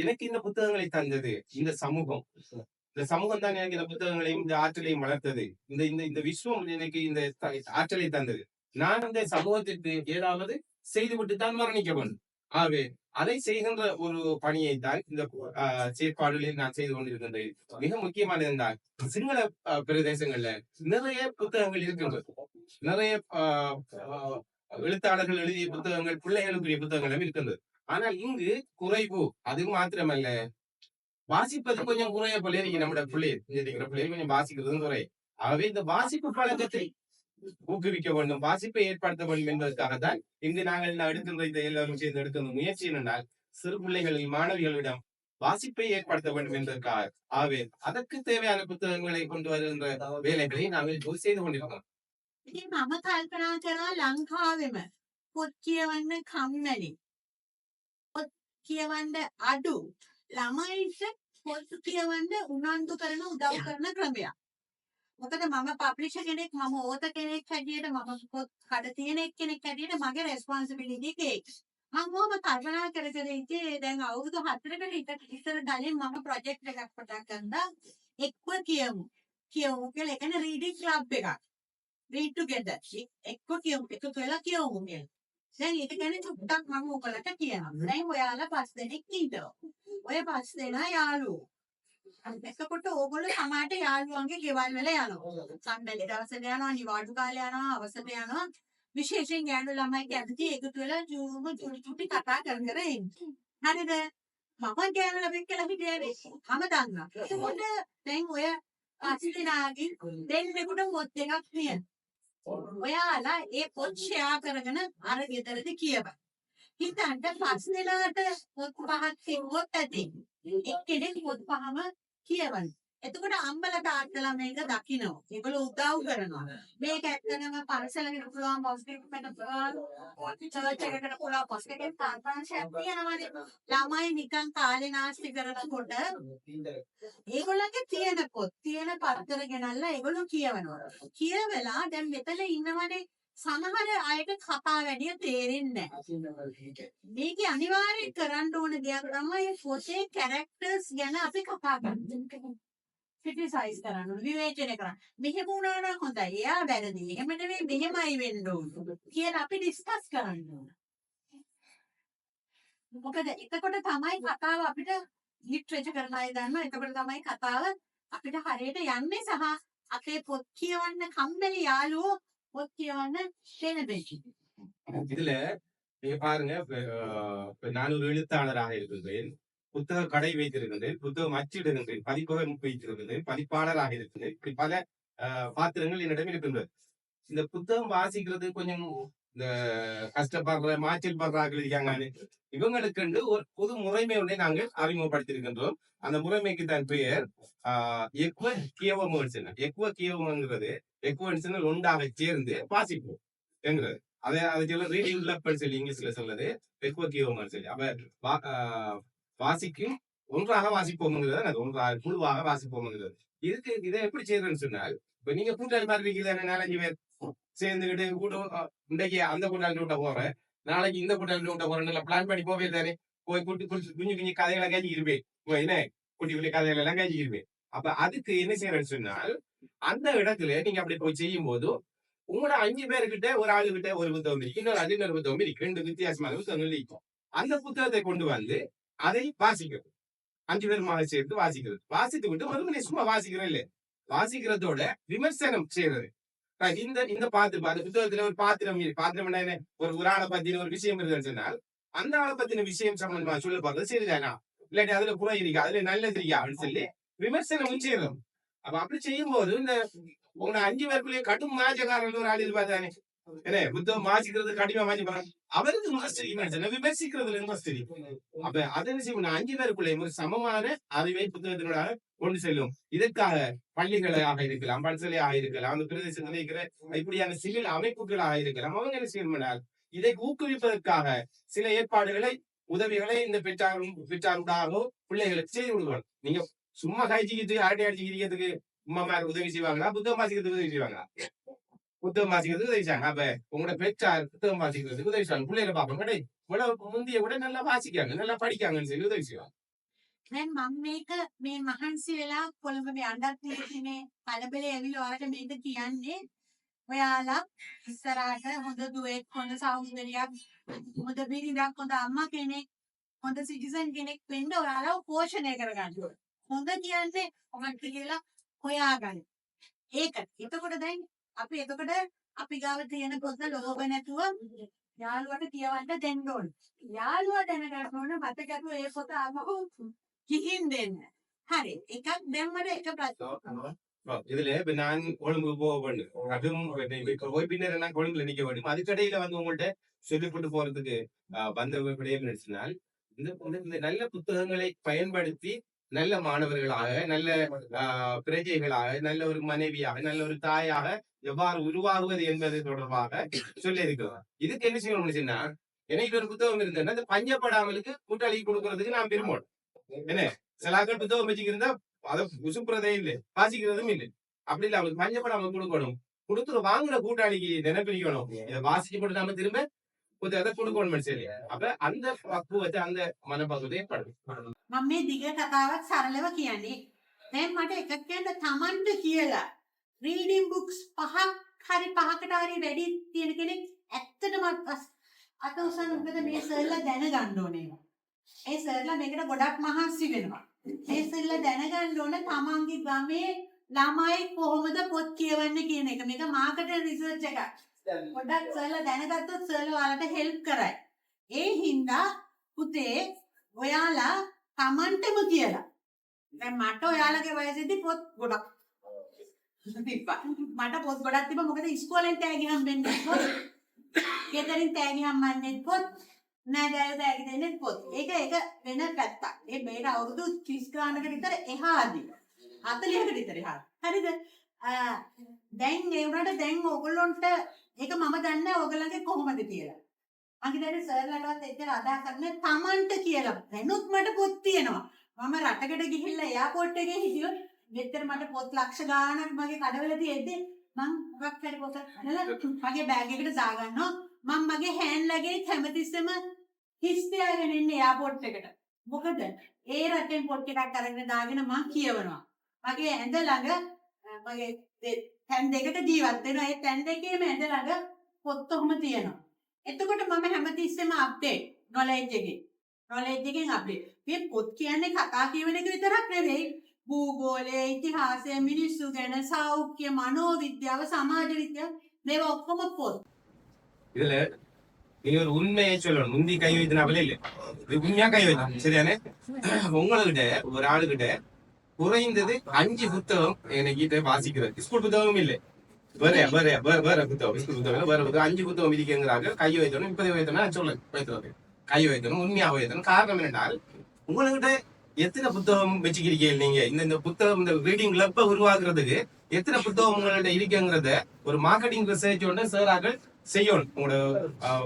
எனக்கு இந்த புத்தகங்களை தந்தது இந்த சமூகம் தான் எனக்கு இந்த புத்தகங்களையும் இந்த ஆற்றலையும் வளர்த்தது இந்த விஸ்வம் எனக்கு இந்த ஆற்றலை தந்தது நான் இந்த சமூகத்திற்கு ஏதாவது செய்துவிட்டு தான் மரணிக்க வேண்டும். ஆகவே அதை செய்கின்ற ஒரு பணியை தான் இந்த செயற்பாடுகளில் நான் செய்து கொண்டிருக்கின்றேன். மிக முக்கியமானது என்றால் சிங்கள பிரதேசங்கள்ல நிறைய புத்தகங்கள் இருக்கின்றது. நிறைய எழுத்தாளர்கள் எழுதிய புத்தகங்கள், பிள்ளைகளுக்குரிய புத்தகங்களும் இருக்கின்றது. ஆனால் இங்கு குறைவு. அது மாத்திரமல்ல, வாசிப்பது கொஞ்சம் குறைய போல இருக்கு. நம்முடைய பிள்ளைகள் கொஞ்சம் வாசிக்கிறதும் குறை. ஆகவே இந்த வாசிப்பு பழக்கத்தை ஊக்குவிக்க வேண்டும், வாசிப்பை ஏற்படுத்த வேண்டும் என்பதற்காகத்தான் இங்கு நாங்கள் எடுக்கின்ற இந்த எல்லாரும் சேர்ந்து எடுக்கின்ற முயற்சி என்றால் சிறு பிள்ளைகளில் மாணவிகளிடம் வாசிப்பை ஏற்படுத்த வேண்டும் என்பதற்காக. ஆகவே அதற்கு தேவையான புத்தகங்களை கொண்டு வருகின்ற வேலைகளை நாங்கள் இப்போது செய்து கொண்டிருக்கிறோம். ඉතින් මම කල්පනා කරා ලංකාවෙම පොත් කියවන්න කම්මැලි. පොත් කියවන්න අඩු. ළමයින්ට පොත් කියවන්න උනන්දු කරන උදව් කරන ක්‍රමයක්. මොකද මම පබ්ලිෂර් කෙනෙක්, මම ඕත කෙනෙක් හැටියට, මම පොත් කඩ තියෙන එක්කෙනෙක් හැටියට මගේ රෙස්පොන්සිබිලිටි එක ඒක. මම කොහොම කල්පනා කර කර ඉතින් දැන් අවුරුදු 4කට ඉස්සර කලින් මම ප්‍රොජෙක්ට් එකක් පටන් ගත්තා. එක්ව කියමු. කියමු කියලා ඒ කියන්නේ රීඩින් ක්ලබ් එකක්. read together. එක්ව කියමු. එකතු වෙලා කියමු කියලා. දැන් ඒක ගැන චුට්ටක් මම ඔයගලට කියනවා. දැන් ඔයාලා 5 දෙනෙක් ඉන්නවා. ඔය 5 දෙනා යාළුවෝ. එතකොට ඕගොල්ලෝ සමාජයට යාළුවන්ගේ ගෙවල් වල යනවා. සම්බෙලේ දවසට යනවා, නිවාඩු කාලේ යනවා, අවසරට යනවා. විශේෂයෙන් ගෑනු ළමයි කැමති එකතු වෙලා චුටි කතා කර කර ඉන්නේ. හරිද? මම ගෑනු ළමෙක් කියලා හිටියනේ. මම දන්නවා. එතකොට දැන් ඔය 5 දෙනාගෙන් දෙන්නෙකුට පොත් එකක් තියෙනවා. ඔයාලා ඒ පොත් ෂෙයා කරගෙන අර ගෙදරදී කියපන්. හිතන්න 5 දෙනාට පොත් 5ක් තිබ්බොත් ඇති. එක්කෙනෙක් පොත් 5ම කියවන්න. එතකොට අම්බලා තාත්තලා මේක දකිනවා. ඒගොල්ලෝ උදව් කරනවා. මේක ඇත්තටම පරිසරයකට පුළුවන් පොස්ට් එකකට චර්ච් එකකට පුළුවන් පොස්ට් එකේ තාත්තාංශයක් තියෙනවානේ. ළමයි නිකන් කාලේ නාස්ති කරනකොට ඒගොල්ලන්ගේ තියෙන පත්තර ගෙනල්ලා ඒගොල්ලෝ කියවනවා. කියවලා දැන් මෙතන ඉන්නවනේ සමහර අයට කතා වැඩිය තේරෙන්නේ නැහැ. මේකේ අනිවාර්යෙන් කරන්න ඕන දෙයක් තමයි පොතේ කැරක්ටර්ස් ගැන අපි කතා කරන්නේ. ක්‍රිටිසයිස් කරන්න ඕන, විවේචනය කරන්න. මෙහෙම වුණා නම් හොඳයි. එයා වැරදි. එහෙම නෙවෙයි මෙහෙමයි වෙන්න ඕන කියලා අපි ඩිස්කස් කරන්න ඕන. මොකද එතකොට තමයි කතාව අපිට ලිටරේචර් කරන අය දන්නවා. එතකොට තමයි කතාව අපිට හරියට යන්නේ සහ අපේ පොත් කියවන්න කම්මැලි යාළුවෝ පොත් කියවන්න දෙනෙක්. இதுல நீங்க பாருங்க, நான் ஒரு எழுத்தாளராக இருக்கின்றேன், புத்தக கடை வைத்திருக்கின்றேன், புத்தகம் அச்சிடுகின்றேன், பதிப்பகம் வைத்திருக்கின்றேன், பதிப்பாளராக இருக்கின்றேன். இப்படி பல பாத்திரங்கள் என்னிடம் இருக்கின்றது. இந்த புத்தகம் வாசிக்கிறது கொஞ்சம் இந்த கஷ்டப்படுற மாச்சல் படுறார்கள் இருக்காங்க. இவங்களுக்கு ஒரு புது முறைமை ஒன்றை நாங்கள் அறிமுகப்படுத்தியிருக்கின்றோம். அந்த முறைமைக்கு தான் பெயர் எக்வ கியவமன்ஸ். எக்வ கியவம்ங்கிறது எக்வன்ஸ் ஒன்றாக சேர்ந்து வாசிப்போம் என்கிறது. அதை சொல்ல ரீடிங் கிளப்னு சொல்லி இங்கிலீஷ்ல சொல்றது எக்வ கியவமன்ஸ் சொல்லி. அப்ப வாசிக்கும் ஒன்றாக வாசிப்போம்ங்கிறது, அது ஒன்றாக குழுவாக வாசிப்போம்ங்கிறது. இதுக்கு இதை எப்படி செய்யறதுன்னு சொன்னால், இப்ப நீங்க கூட்டாளி மாதிரி இருக்கீங்க, 4-5 பேர் சேர்ந்துக்கிட்டு கூட இன்றைக்கு அந்த கூட்டாளி விட்ட போறேன், நாளைக்கு இந்த கூட்டாளி விட்ட போறேன் பிளான் பண்ணி போவே தானே. போய் குட்டி குஞ்சு கதைகளை கேஞ்சிக்கிருப்பேன், என்ன குட்டி குட்டி கதைகள் எல்லாம் கேஞ்சிக்கிருப்பேன். அப்ப அதுக்கு என்ன செய்யறேன்னு சொன்னால், அந்த இடத்துல நீங்க அப்படி போய் செய்யும் போது உங்களோட 5 பேருக்கிட்ட ஒரு ஆளுகிட்ட ஒரு புத்தகம் இருக்கு, இன்னொரு புத்தகம் இருக்கு, 2 வித்தியாசமான புத்தகங்கள் இருக்கும். அந்த புத்தகத்தை கொண்டு வந்து அதை வாசிக்கிறது, 5 பேருமாக சேர்த்து வாசிக்கிறது. வாசித்து விட்டு மறுபடியும் சும்மா வாசிக்கிறோம் இல்ல, வாசிக்கிறதோட விமர்சனம் செய்யறது. இந்த பாத்திரம், அந்த புத்தகத்துல ஒரு பாத்திரம் என்ன, ஒரு ஆளை பத்தின ஒரு விஷயம் இருக்குன்னு சொன்னால், அந்த ஆளை பத்தின விஷயம் சம்பந்தமா சொல்ல பாக்குறது சரிதானா, இல்லாட்டி அதுல குறை இருக்கா, அதுல நல்லது இருக்கா அப்படின்னு சொல்லி விமர்சனம் செய்யறோம். அப்ப அப்படி செய்யும் போது இந்த உங்களை 5 பேருக்குள்ளேயே கடும் மாஜக்காரன் ஒரு ஆள் இருப்பாதானே, என்ன புத்தகம் வாசிக்கிறது கடிமா வாசி போறாங்க, அவருக்கு விமர்சிக்கிறதுல இன்ட்ரெஸ்ட் தெரியும். அப்ப அதை என்ன செய்யணும், 5 பேருக்குள்ளே ஒரு சமமான அறிவை புத்தகத்தினோட கொண்டு செல்லும். இதற்காக பள்ளிகளாக இருக்கலாம், பல்சலையாக இருக்கலாம், அந்த பிரதேசத்தில் இருக்கிற இப்படியான சிவில் அமைப்புகளாக இருக்கலாம், அவங்க என்ன செய்யணும், இதை ஊக்குவிப்பதற்காக சில ஏற்பாடுகளை, உதவிகளை இந்த பெற்றாருடாகவோ பிள்ளைகளுக்கு செய்து விடுவாங்க. நீங்க சும்மா காய்ச்சிக்கிட்டு அரட்டை அடிச்சுக்கிறதுக்கு உமாமார் உதவி செய்வாங்களா, புத்தகம் வாசிக்கிறதுக்கு உதவி செய்வாங்களா? புத்தகம் வாசிக்கிறதுக்கு உதவி செய்வாங்க. அப்ப உங்களோட பெற்றார் புத்தகம் வாசிக்கிறதுக்கு உதவி செய்வாங்க. பிள்ளைகளை பார்ப்பாங்க, இவ்வளவு முந்தைய விட நல்லா வாசிக்காங்க, நல்லா படிக்காங்கன்னு சொல்லி உதவி செய்வாங்க. දැන් මම මේක මේ මහන්සි වෙලා කොළඹ මේ අඬත් තියෙන්නේ කලබලේ ඇවිල්ලා ඔයාලට මේක කියන්නේ ඔයාලා ඉස්සරහට හොඳ දුවෙක් හොඳ සහෝදරියක් හොඳ බිරිඳක් හොඳ අම්මා කෙනෙක් හොඳ සිටිසන් කෙනෙක් වෙන්න ඔයාලා පෝෂණය කරගන්න ඕනේ. හොඳ කියන්නේ ඔබට කියලා හොයාගන්න. ඒකට. එතකොට දැන් අපි ගාව තියෙන පොත ලෝභ නැතුව යාළුවට කියවන්න දෙන්න ඕනේ. යාළුවා දැනගන්න ඕනේ මතකතු ඒ පොත අමහු කිහින් දෙන්න. හරි. එකක් දැම්මම එක ප්‍රශ්න. இதுல இப்ப நான் கொழும்பு போக வேண்டும் அதுவும் போய் பின்னர் நான் கொழும்புல நிக்க வேண்டும் அதுக்கடையில வந்து உங்கள்ட்ட சொல்லிக்கொண்டு போறதுக்கு வந்த விடயம் நினைச்சினால் இந்த நல்ல புத்தகங்களை பயன்படுத்தி நல்ல மாணவர்களாக நல்ல பிரஜைகளாக நல்ல ஒரு மனைவியாக நல்ல ஒரு தாயாக எவ்வாறு உருவாகுவது என்பது தொடர்பாக சொல்லி இருக்கிறோம். இதுக்கு என்ன செய்யணும்னு சொன்னா எனக்கு ஒரு புத்தகம் இருந்தேன்னா அந்த பஞ்சப்படாமலுக்கு கூட்டாளி கொடுக்கறதுக்கு நான் விரும்பணும். என்ன சிலாக்கள் புத்தகம் வச்சுக்கிருந்தா அதை உசுப்புறதே இல்லை, வாசிக்கிறதும் இல்லை. அப்படி இல்ல அவங்களுக்கு பஞ்சப்படாம கொடுக்கணும். கொடுத்து வாங்குற கூட்டாளிக்கு நினைப்பிக்கணும். இதை வாசிச்சு போட்டு நாம திரும்ப புத்தகத்தை கொடுக்கணும். சரி, அப்ப அந்த பக்குவத்தை அந்த மனப்பக்குவத்தை ஏற்படும். මම මේ දිග කතාවක් සරලව කියන්නේ. දැන් මට එකක් කියන්න තමන්ට කියලා රීඩින් බුක්ස් 5ක් හරි 5කට හරි වැඩි තියෙන කෙනෙක් ඇත්තටම අත උසන් මොකද මේ සර්ලා දැනගන්න ඕනේ. ඒ සර්ලා මේකට ගොඩක් මහන්සි වෙනවා. ඒ සර්ලා දැනගන්න ඕන තමන්ගේ ගමේ ළමයි කොහොමද පොත් කියවන්නේ කියන එක. මේක මාකට් රිසර්ච් එකක්. ගොඩක් සර්ලා දැනගත්තොත් සර්ලා ඔයාලට හෙල්ප් කරයි. ඒ හින්දා පුතේ ඔයාලා තමන්ටම කියලා. දැන් මට ඔයාලගේ වයසේදී පොත් ගොඩක් තිබ්බා. මට පොත් ගොඩක් තිබ්බා මොකද ඉස්කෝලෙන් තෑගි හම්බෙන්නේ පොත්. ගෙදරින් තෑගි හම්බන්නේ පොත්. නෑදෑයෝ තෑගි දෙන්නේ පොත්. ඒක වෙන පැත්තක්. මේක අවුරුදු 30 ගානකට විතර එහාදී. 40කට විතර එහා. හරිද? දැන් ඒ වුණාට දැන් ඕගොල්ලොන්ට ඒක මම දන්නේ නැහැ ඕගොල්ලන්ගේ කොහොමද කියලා. අංගිතේ සර්ලටවත් එච්චර අදහසක් නැහැ තමන්ට කියලා. දැනුත් මට පොත් තියෙනවා. මම රටකට ගිහිල්ලා එයාපෝට් එකේ හිටියොත් මෙතන මට පොත් ලක්ෂ ගාණක් මගේ කඩවල තියෙද්දි මම මොකක් හරි පොතක් අරලා මගේ බෑග් එකට දාගන්නවා. මම මගේ හෑන්ඩ් ලගේජ් හැමතිස්සෙම හිස් තියාගෙන ඉන්නේ එයාපෝට් එකට. මොකද ඒ රටෙන් පොත් එකක් අරගෙන දාගෙන මම කියවනවා. මගේ ඇඳ ළඟ මගේ තැන් දෙකක ජීවත් වෙනවා. ඒ තැන් දෙකේම ඇඳ ළඟ පොත් ඔහොම තියෙනවා. එතකොට මම හැමතිස්සෙම අප්ඩේට් නොලෙජ් එකෙන් අප්ඩේට්. මේ පොත් කියන්නේ කතා කියවන එක විතරක් නෙවෙයි. භූගෝලය, ඉතිහාසය, මිනිස්සු ගැන, සෞඛ්‍ය, මනෝවිද්‍යාව, සමාජ විද්‍යාව මේවා ඔක්කොම පොත්. இதுல நீங்க ஒரு உண்மையை சொல்லணும். முந்தி கை வைத்தினாவே இல்லை, இது உண்மையா கை வைத்தோம். சரியானே? உங்ககிட்ட ஒரு ஆளுகிட்ட குறைந்தது 5 புத்தகம் என்கிட்ட வாசிக்கிறது. ஸ்கூல் புத்தகம் இல்லை, வேற புத்தகம், ஸ்கூல் புத்தகம் வேற புத்தகம் 5 புத்தகம் இருக்கிறாங்க. கை வைத்தணும். இப்போதே வைத்தோம்னா சொல்ல வைத்தோம், கை வைத்தணும், உண்மையாக வைத்தணும். காரணம் என்னென்றால் உங்ககிட்ட எத்தனை புத்தகம் வச்சுக்கிறீங்க நீங்க இந்த புத்தகம் இந்த ரீடிங் கிளப்பை உருவாக்குறதுக்கு எத்தனை புத்தகம் உங்கள்ட்ட இருக்குங்கிறத ஒரு மார்க்கெட்டிங் ரிசர்ச் ஒன்று சாராக்கள் செய்யணும். உங்களோட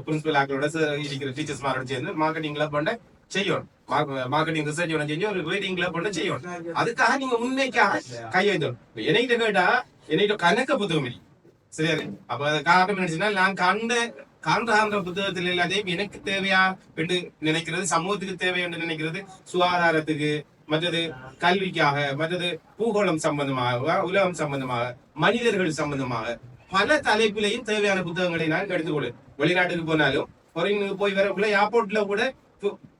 பிரின்சிபல் ஆக்களோட இருக்கிற டீச்சர்ஸ் மாரோட சேர்ந்து மார்க்கெட்டிங் கிளப் ஒன்று செய்யணும். மார்க்கெட்டிங் ரிசர்ச் ஒன்று செஞ்சு ஒரு ரீடிங் கிளப் ஒன்று செய்யணும். அதுக்காக நீங்க உண்மைக்காக கை வைத்தோம். என்கிட்ட கேட்டா என்கிட்ட கணக்க புத்தகம் இல்லை. சரியா? அப்ப காரணம் என்னச்சுன்னா நான் காண்ற புத்தகத்தில் எல்லாத்தையும் எனக்கு தேவையா என்று நினைக்கிறது, சமூகத்துக்கு தேவை என்று நினைக்கிறது, சுகாதாரத்துக்கு, மற்றது கல்விக்காக, மற்றது பூகோளம் சம்பந்தமாக, உலகம் சம்பந்தமாக, மனிதர்கள் சம்பந்தமாக பல தலைப்பிலையும் தேவையான புத்தகங்களை நான் எடுத்துக்கொள்வேன். வெளிநாட்டுக்கு போனாலும் பொறையினுக்கு போய் வரக்குள்ள ஏர்போர்ட்ல கூட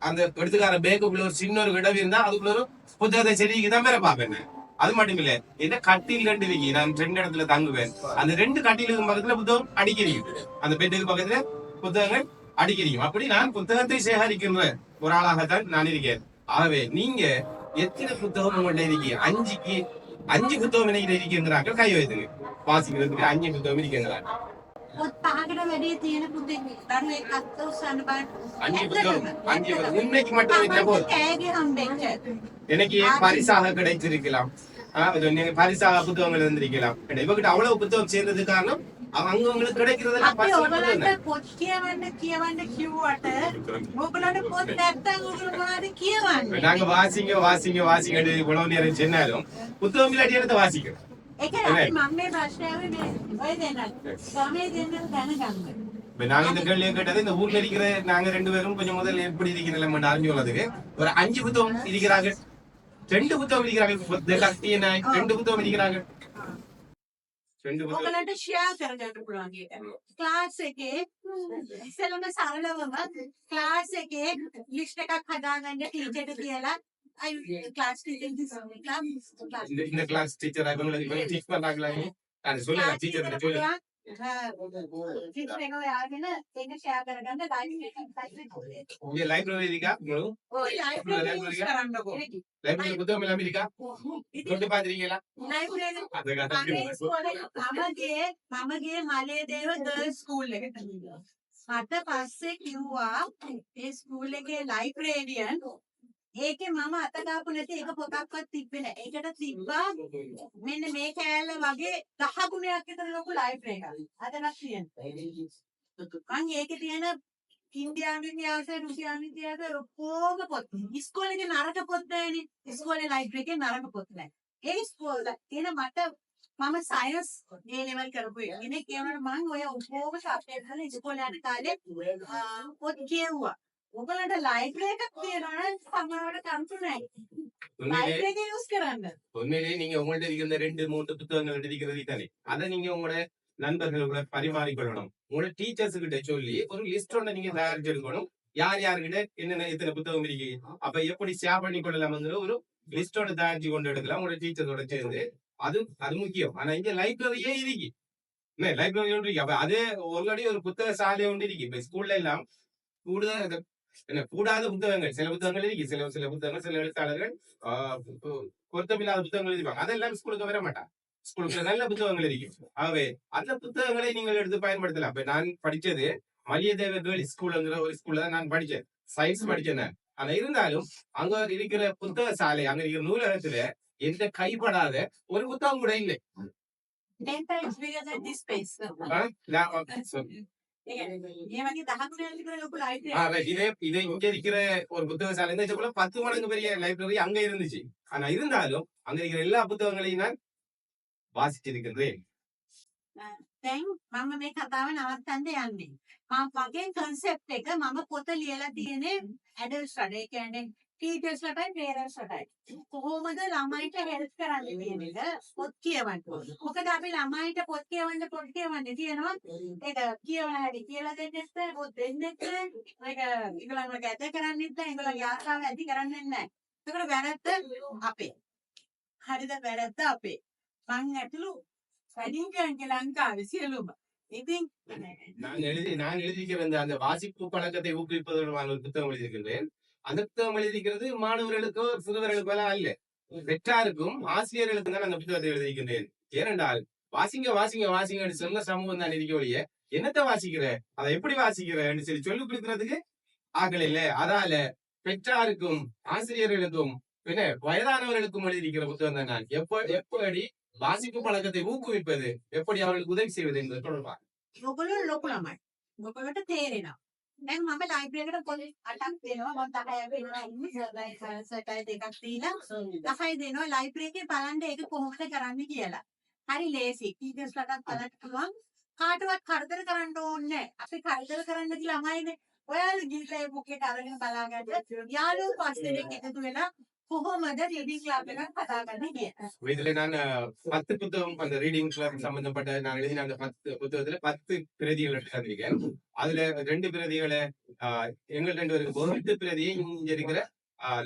அந்த எடுத்துக்கார பேக்குக்குள்ள ஒரு சின்ன ஒரு இடம் இருந்தா அதுக்குள்ள ஒரு புத்தகத்தை செடிக்குதான் வேற பாப்பேன். அது மட்டும் இல்ல, என்ன கட்டில் 2 இருக்கு. நான் 2 இடத்துல தங்குவேன். அந்த 2 கட்டிலுக்கு பக்கத்துல புத்தகம் அடிக்கிறீங்க, அந்த பெட்டுக்கு பக்கத்துல புத்தகங்கள் அடிக்கிறீங்க. அப்படி நான் புத்தகத்தை சேகரிக்கின்ற ஒரு ஆளாகத்தான் நான் இருக்கேன். ஆகவே நீங்க எத்தனை புத்தகம் உங்கள்ட்ட இருக்கீங்க? 5 புத்தகம் என்ன இருக்குங்கிறாங்க. கை வைத்துங்க. வாசிக்கிறதுக்கு 5 புத்தகம் இருக்குங்கிறாங்க. පොත් 5කට වැඩි තියෙන පුතේ දරුවෙක් අත උස්සන්න බෑ. 5 புத்தகம் 5 உண்மைக்கு மட்டும் வைத்தா போதும். තෑගි හම්බෙච්ච எனக்கு பரிசாக கிடைச்சிருக்கலாம், பரிசாக புத்தகங்கள் வந்திருக்கலாம். இவகிட்ட அவ்வளவு புத்தகம் சேர்ந்தது காரணம் அவங்களுக்கு கிடைக்கிறதுல අපි ඔයගලන්ට පොත් කියවන්න කිව්වට ඔයගලන්ට පොත් නැත්තම් ඔයගොල්ලෝ මොනවද කියවන්නේ? நாங்க வாசிங்க இவ்வளவு நேரம் சொன்னாலும் புத்தகம் இல்லாட்டி எடுத்து வாசிக்கிறோம். ඒක අපි මම මේ ප්‍රශ්නේ ආවේ මේ ඔය දෙන්නත් ගමේ දෙන්නත් දැනගන්න. நாங்க இந்த கேள்வியை கேட்டது இந்த ஊர்ல இருக்கிற நாங்க 2 பேரும் கொஞ்சம் முதல்ல எப்படி இருக்கிறோம் அறிஞ்சு கொள்ளதுக்கு ஒரு 5 புத்தகம் இருக்கிறாங்க, 2 புத்தகம் இருக்கிறாங்க. 2 புத்தகம் இருக்கிறாங்க. ரெண்டு புத்தகம் ඔයගලන්ට ෂෙයා කරගන්න පුළුවන් ඒක. ක්ලාස් එකේ ඉස්සෙල්ලම සරලවම ක්ලාස් එකේ ලිස්ට් එකක් හදාගන්න ටීචර්ට කියලා ක්ලාස් ටීචර් இந்த கிளாஸ் டீச்சர் இவங்க டீச் பண்றாங்களா அது சொல்லுங்க டீச்சர் சொல்லுங்க ටීචර් එක ඔයාගෙන ඒක ෂෙයා කරගන්න உங்க லைப்ரரி இருக்கா உங்களுக்கு ඔය ලයිබ්‍රරි යූස් කරන්නකෝ. லைப்ரரி புத்தகம் எல்லாம் இருக்கா கொண்டு பாத்துறீங்களா ලයිබ්‍රරි அது கதை මමගේ මලේ දේව ගර්ල්ස් ස්කූල් එකට ගියා. මට පස්සේ කිව්වා ඒ ස්කූල් එකේ ලයිබ්‍රේරියන් ඒකේ මම අත දාපු නැති එක පොතක්වත් තිබ්බේ නැහැ. ඒකට තිබ්බා මෙන්න මේ කෑල්ල වගේ 10 ගුණයක් විතර ලොකු ලයිබ්‍රරි එකක්. අදවත් තියෙනවා. මං ඒකේ තියෙන ඉන්දියානු ඉතිහාසය, රුසියානු ඉතිහාසය ඔක්කොම පොත්. ඉස්කෝලේ නරක පොත් නැහැනේ. ඉස්කෝලේ ලයිබ්‍රරි එකේ නරක පොත් නැහැ. ඒ ඉස්කෝලේ තියෙන මට මම සයන්ස් ඒ ලෙවල් කරපු කෙනෙක් කියනකොට මං ඔය ඔක්කොම සබ්ජෙක්ට් වල ඉස්කෝලේ යන කාලේ පොත් කියවුවා. ඔයගලන්ට ලයිබ්‍රරි එකක් තියෙනවා නම් සමහරවිට කම්පු නැහැ. ලයිබ්‍රරි එක යූස් කරන්න. உண்மையிலேயே நீங்க உங்கள்ட்ட இருக்கிற 2-3 புத்தகங்கள் இருக்கிறது தானே அதை நீங்க உங்களோட நண்பர்களோட பரிமாறிக்கொள்ளணும். உங்களோட டீச்சர்ஸ் கிட்ட சொல்லி ஒரு லிஸ்ட் ஒண்ணு நீங்க தயாரிச்சு எடுக்கணும். யார் யாருக்கிட்ட என்னென்ன எத்தனை புத்தகம் இருக்கு அப்ப எப்படி ஷேர் பண்ணி கொள்ளலாம்ங்கிற ஒரு லிஸ்டோட தயாரிச்சு கொண்டு எடுக்கலாம் உங்களோட டீச்சர்ஸோட சேர்ந்து. அது முக்கியம். ஆனா இங்க லைப்ரரியே இருக்கு. லைப்ரரி ஒன்று இருக்கு. அப்ப அதே ஆல்ரெடி ஒரு புத்தக சாலை ஒன்று இருக்கு. இப்ப ஸ்கூல்ல எல்லாம் கூடுதல் கூடாத புத்தகங்கள் சில புத்தகங்கள் இருக்கு. சில புத்தகங்கள் சில எழுத்தாளர்கள் பொருத்தமில்லாத புத்தகங்கள் இருப்பாங்க. அதெல்லாம் ஸ்கூலுக்கு வர மாட்டாங்க. ஸ்கூலுக்கு நல்ல புத்தகங்கள் இருக்கு. ஆகவே அந்த புத்தகங்களை நீங்கள் எடுத்து பயன்படுத்தலாம். இப்ப நான் படிச்சது மலியதேவ கேர்ள்ஸ் ஸ்கூல்ங்கிற ஒரு ஸ்கூல்ல தான் நான் படிச்சேன். சயின்ஸ் படிச்சேன் நான். ஆனா இருந்தாலும் அங்க இருக்கிற புத்தக சாலை அங்க இருக்கிற நூலகத்துல எந்த கைப்படாத ஒரு புத்தகம் கூட இல்லை. 10 times bigger than this space. ඒ වගේ 10 ගුණයක් විතර ලොකු ලයිබ්‍රරි. இது இங்க இருக்கிற ஒரு புத்தக சாலை இந்த 10 மடங்கு பெரிய லைப்ரரி அங்க இருந்துச்சு. ஆனா இருந்தாலும் அங்க இருக்கிற எல்லா புத்தகங்களையும் நான் வாசிச்சிருக்கின்றேன். දැන් මම මේ කතාව නවත්තන්න යන්නේ. මගේ concept එක මම පොත ලියලා තියෙන්නේ adults රට. ඒ කියන්නේ teachers රටයි parents රටයි. කොහොමද ළමයිට help කරන්න කියන එක පොත් කියවන්න. මොකද අපි ළමයිට පොත් කියවන්න තියෙනවා. ඒක කියවන හැටි කියලා දෙන්නෙත් නැහැ. පොත් දෙන්නෙත් නැහැ. ඒක ඒගොල්ලන්ව ගැත කරන්නෙත් නැහැ. ඒගොල්ලන්ගේ ආශාව ඇති කරන්නේ නැහැ. ඒකට වැරද්ද අපේ. හරිද? වැරද්ද අපේ. මං ඇතුළු වැඩිහිටියන්ගේ ලංකාවේ සියලුම. ඉතින් நான் எழுதியிருக்கிற அந்த வாசிப்பு பழக்கத்தை ஊக்குவிப்பதற்கான ஒரு புத்தகம் எழுதியிருக்கின்றேன். அந்த புத்தகம் எழுதியிருக்கிறது மாணவர்களுக்கோ சிறுவர்களுக்கோ அல்ல, பெற்றாருக்கும் ஆசிரியர்களுக்கும் தான் அந்த புத்தகத்தை எழுதியிருக்கின்றேன். ஏனென்றால் வாசிங்க வாசிங்க வாசிங்கன்னு சொன்ன சமூகம் தான் இருக்க ஒழிய என்னத்தை வாசிக்கிற அதை எப்படி வாசிக்கிறன்னு சொல்லி சொல்லிக் கொடுக்கறதுக்கு ஆகல இல்ல. அதால பெற்றாருக்கும் ஆசிரியர்களுக்கும் பின்ன வயதானவர்களுக்கும் எழுதியிருக்கிற புத்தகம் தான் நான் எப்படி வாசிப்பு பழக்கத்தை ஊக்குவிப்பது, எப்படி அவர்களுக்கு உதவி செய்வது என்பது தொடர்பாக. ඔයගොල්ලෝ ලොකු ළමයි. ඔයගොල්ලන්ට තේරෙනවා. දැන් මම ලයිබ්‍රරි එකට පොඩි 8ක් දෙනවා. මම 10ක් වෙනවා ඉන්නේ. සර්ටයි දෙකක් දීලා 10යි දෙනවා. ලයිබ්‍රරි එකේ බලන්න ඒක කොහොමද කරන්නේ කියලා. හරි ලේසි. ටීචර්ස් ලටත් බලන්න පුළුවන්. කාටවත් කරදර කරන්න ඕනේ නැහැ. අපි කරදර කරන්න ගිහ ළමයිනේ. ඔයාලා ගිහලා ඒ බුක් එක අරගෙන බලාගන්න. යාළුවෝ 5 දෙනෙක් එකතු වෙලා කොහොමද රීඩිங் ක්ලබ් එකක් හදාගන්නේ කියලා. இதுல நான் 10 புத்தகம் அந்த ரீடிங் கிளப் சம்பந்தப்பட்ட நான் எழுதின அந்த 10 புத்தகத்துல 10 பிரதிகள் எடுத்திருக்கேன். அதுல 2 பிரதிகளை எங்கள் 2 பேருக்கு 8 பிரதியை இங்க இருக்கிற